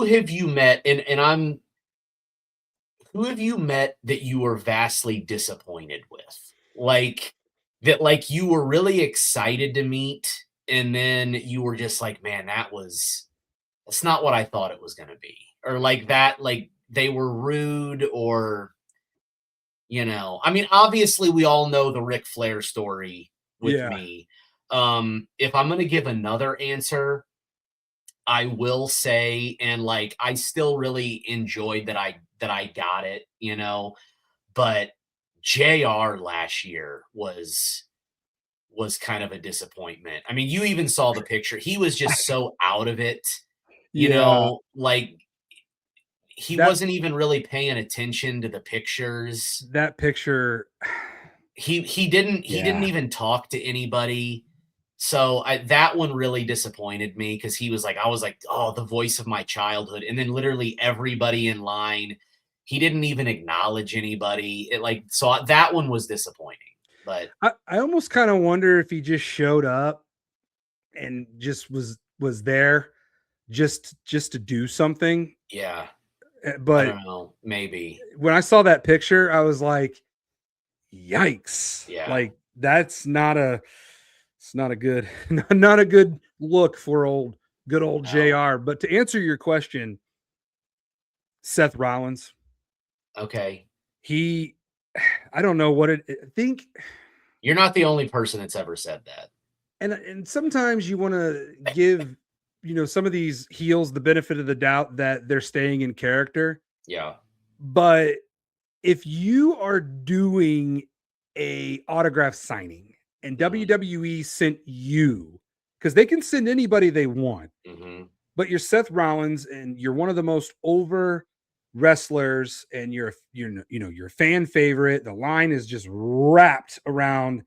have you met? Who have you met that you were vastly disappointed with? Like that, you were really excited to meet, and then you were just like, man, that's not what I thought it was going to be. Or like that, like they were rude or, I mean, obviously we all know the Ric Flair story with me. If I'm going to give another answer, I will say, and I still really enjoyed that I got it, but JR last year was kind of a disappointment. I mean, you even saw the picture. He was just so out of it, he wasn't even really paying attention to the pictures. That picture, he didn't even talk to anybody. So that one really disappointed me because I was like, oh, the voice of my childhood. And then literally everybody in line, he didn't even acknowledge anybody. So that one was disappointing. But I almost kind of wonder if he just showed up and just was there just to do something. Yeah. But I don't know, maybe. When I saw that picture, I was like, yikes. Yeah. Like that's not a good look for good old JR. But to answer your question, Seth Rollins. Okay. I don't know what I think You're not the only person that's ever said that. And sometimes you want to give, some of these heels the benefit of the doubt that they're staying in character. Yeah. But if you are doing a autograph signing and WWE sent you, because they can send anybody they want, but you're Seth Rollins and you're one of the most over wrestlers and you're a fan favorite. The line is just wrapped around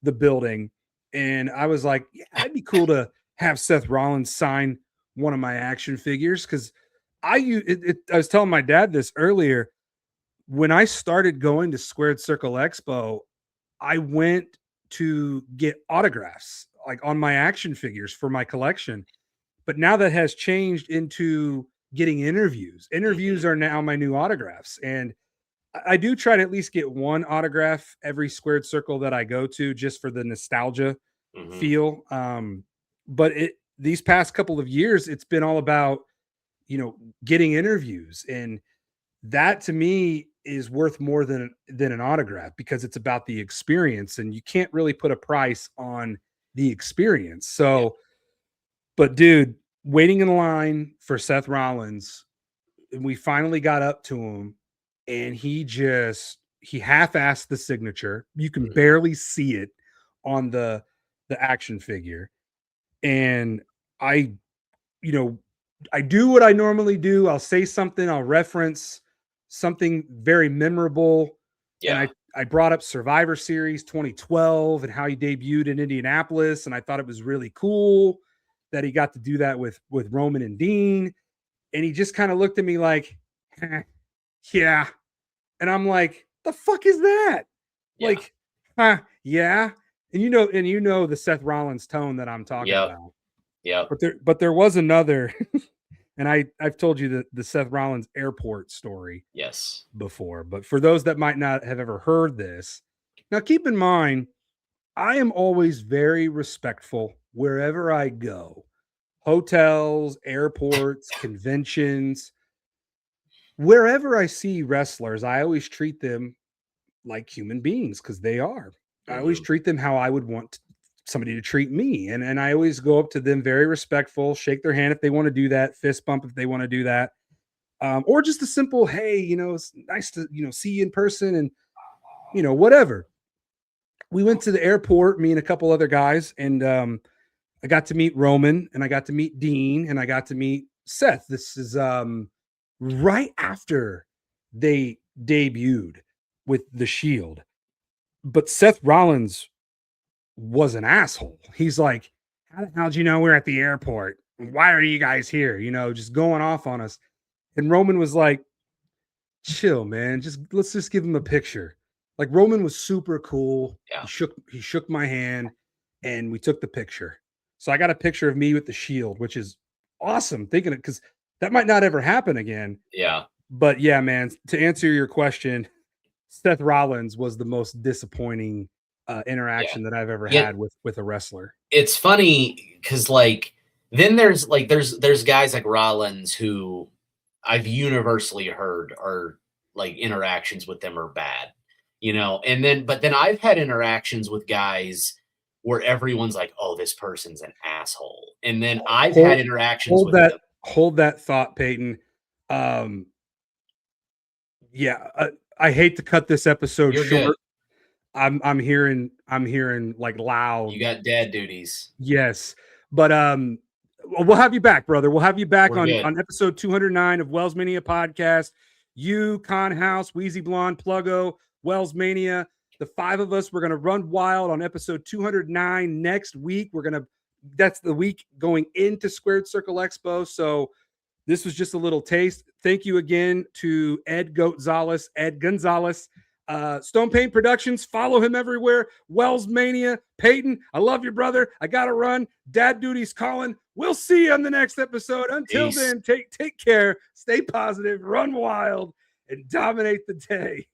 the building. And I was like, yeah, it'd be cool to have Seth Rollins sign one of my action figures. Because I was telling my dad this earlier. When I started going to Squared Circle Expo, I went to get autographs like on my action figures for my collection. But now that has changed into getting interviews. Interviews are now my new autographs. And I do try to at least get one autograph every Squared Circle that I go to just for the nostalgia feel. But these past couple of years, it's been all about, getting interviews. And that to me is worth more than an autograph because it's about the experience and you can't really put a price on the experience. So, but dude, waiting in line for Seth Rollins, and we finally got up to him and he half-assed the signature. You can barely see it on the action figure. And I do what I normally do. I'll say something, I'll reference something very memorable. Yeah. And I brought up Survivor Series 2012 and how he debuted in Indianapolis. And I thought it was really cool that he got to do that with Roman and Dean. And he just kind of looked at me like, yeah. And I'm like, the fuck is that? Yeah. Like, yeah. And you know the Seth Rollins tone that I'm talking about. Yeah. But there was another, and I've told you the Seth Rollins airport story. Yes. Before, but for those that might not have ever heard this, now keep in mind, I am always very respectful wherever I go. Hotels, airports, conventions, wherever I see wrestlers, I always treat them like human beings because they are. I always treat them how I would want somebody to treat me. And I always go up to them very respectful, shake their hand if they want to do that, fist bump if they want to do that. Or just a simple, hey, it's nice to, see you in person and, whatever. We went to the airport, me and a couple other guys, and I got to meet Roman and I got to meet Dean and I got to meet Seth. This is right after they debuted with the Shield. But Seth Rollins was an asshole. He's like, how the hell did you know we're at the airport? Why are you guys here? Just going off on us. And Roman was like, chill, man. Let's just give him a picture. Like Roman was super cool. Yeah. He shook my hand and we took the picture. So I got a picture of me with the Shield, which is awesome. Thinking it because that might not ever happen again. Yeah. But yeah, man, to answer your question, Seth Rollins was the most disappointing interaction that I've ever had with a wrestler. It's funny because then there's guys like Rollins who I've universally heard are interactions with them are bad, but then I've had interactions with guys where everyone's like, oh, this person's an asshole. And then I've had interactions with them. Hold that thought, Payton. I hate to cut this episode short. Good. I'm hearing like loud. You got dad duties. Yes. But we'll have you back, brother. We'll have you back on episode 209 of WellsMania Podcast. You, Con House, Wheezy Blonde, Pluggo, WellsMania. The five of us, we're going to run wild on episode 209 next week. That's the week going into Squared Circle Expo. So this was just a little taste. Thank you again to Ed Gonzales. Stone Paint Productions. Follow him everywhere. WellsMania. Payton, I love you, brother. I got to run. Dad duty's calling. We'll see you on the next episode. Until then, take care. Stay positive. Run wild and dominate the day.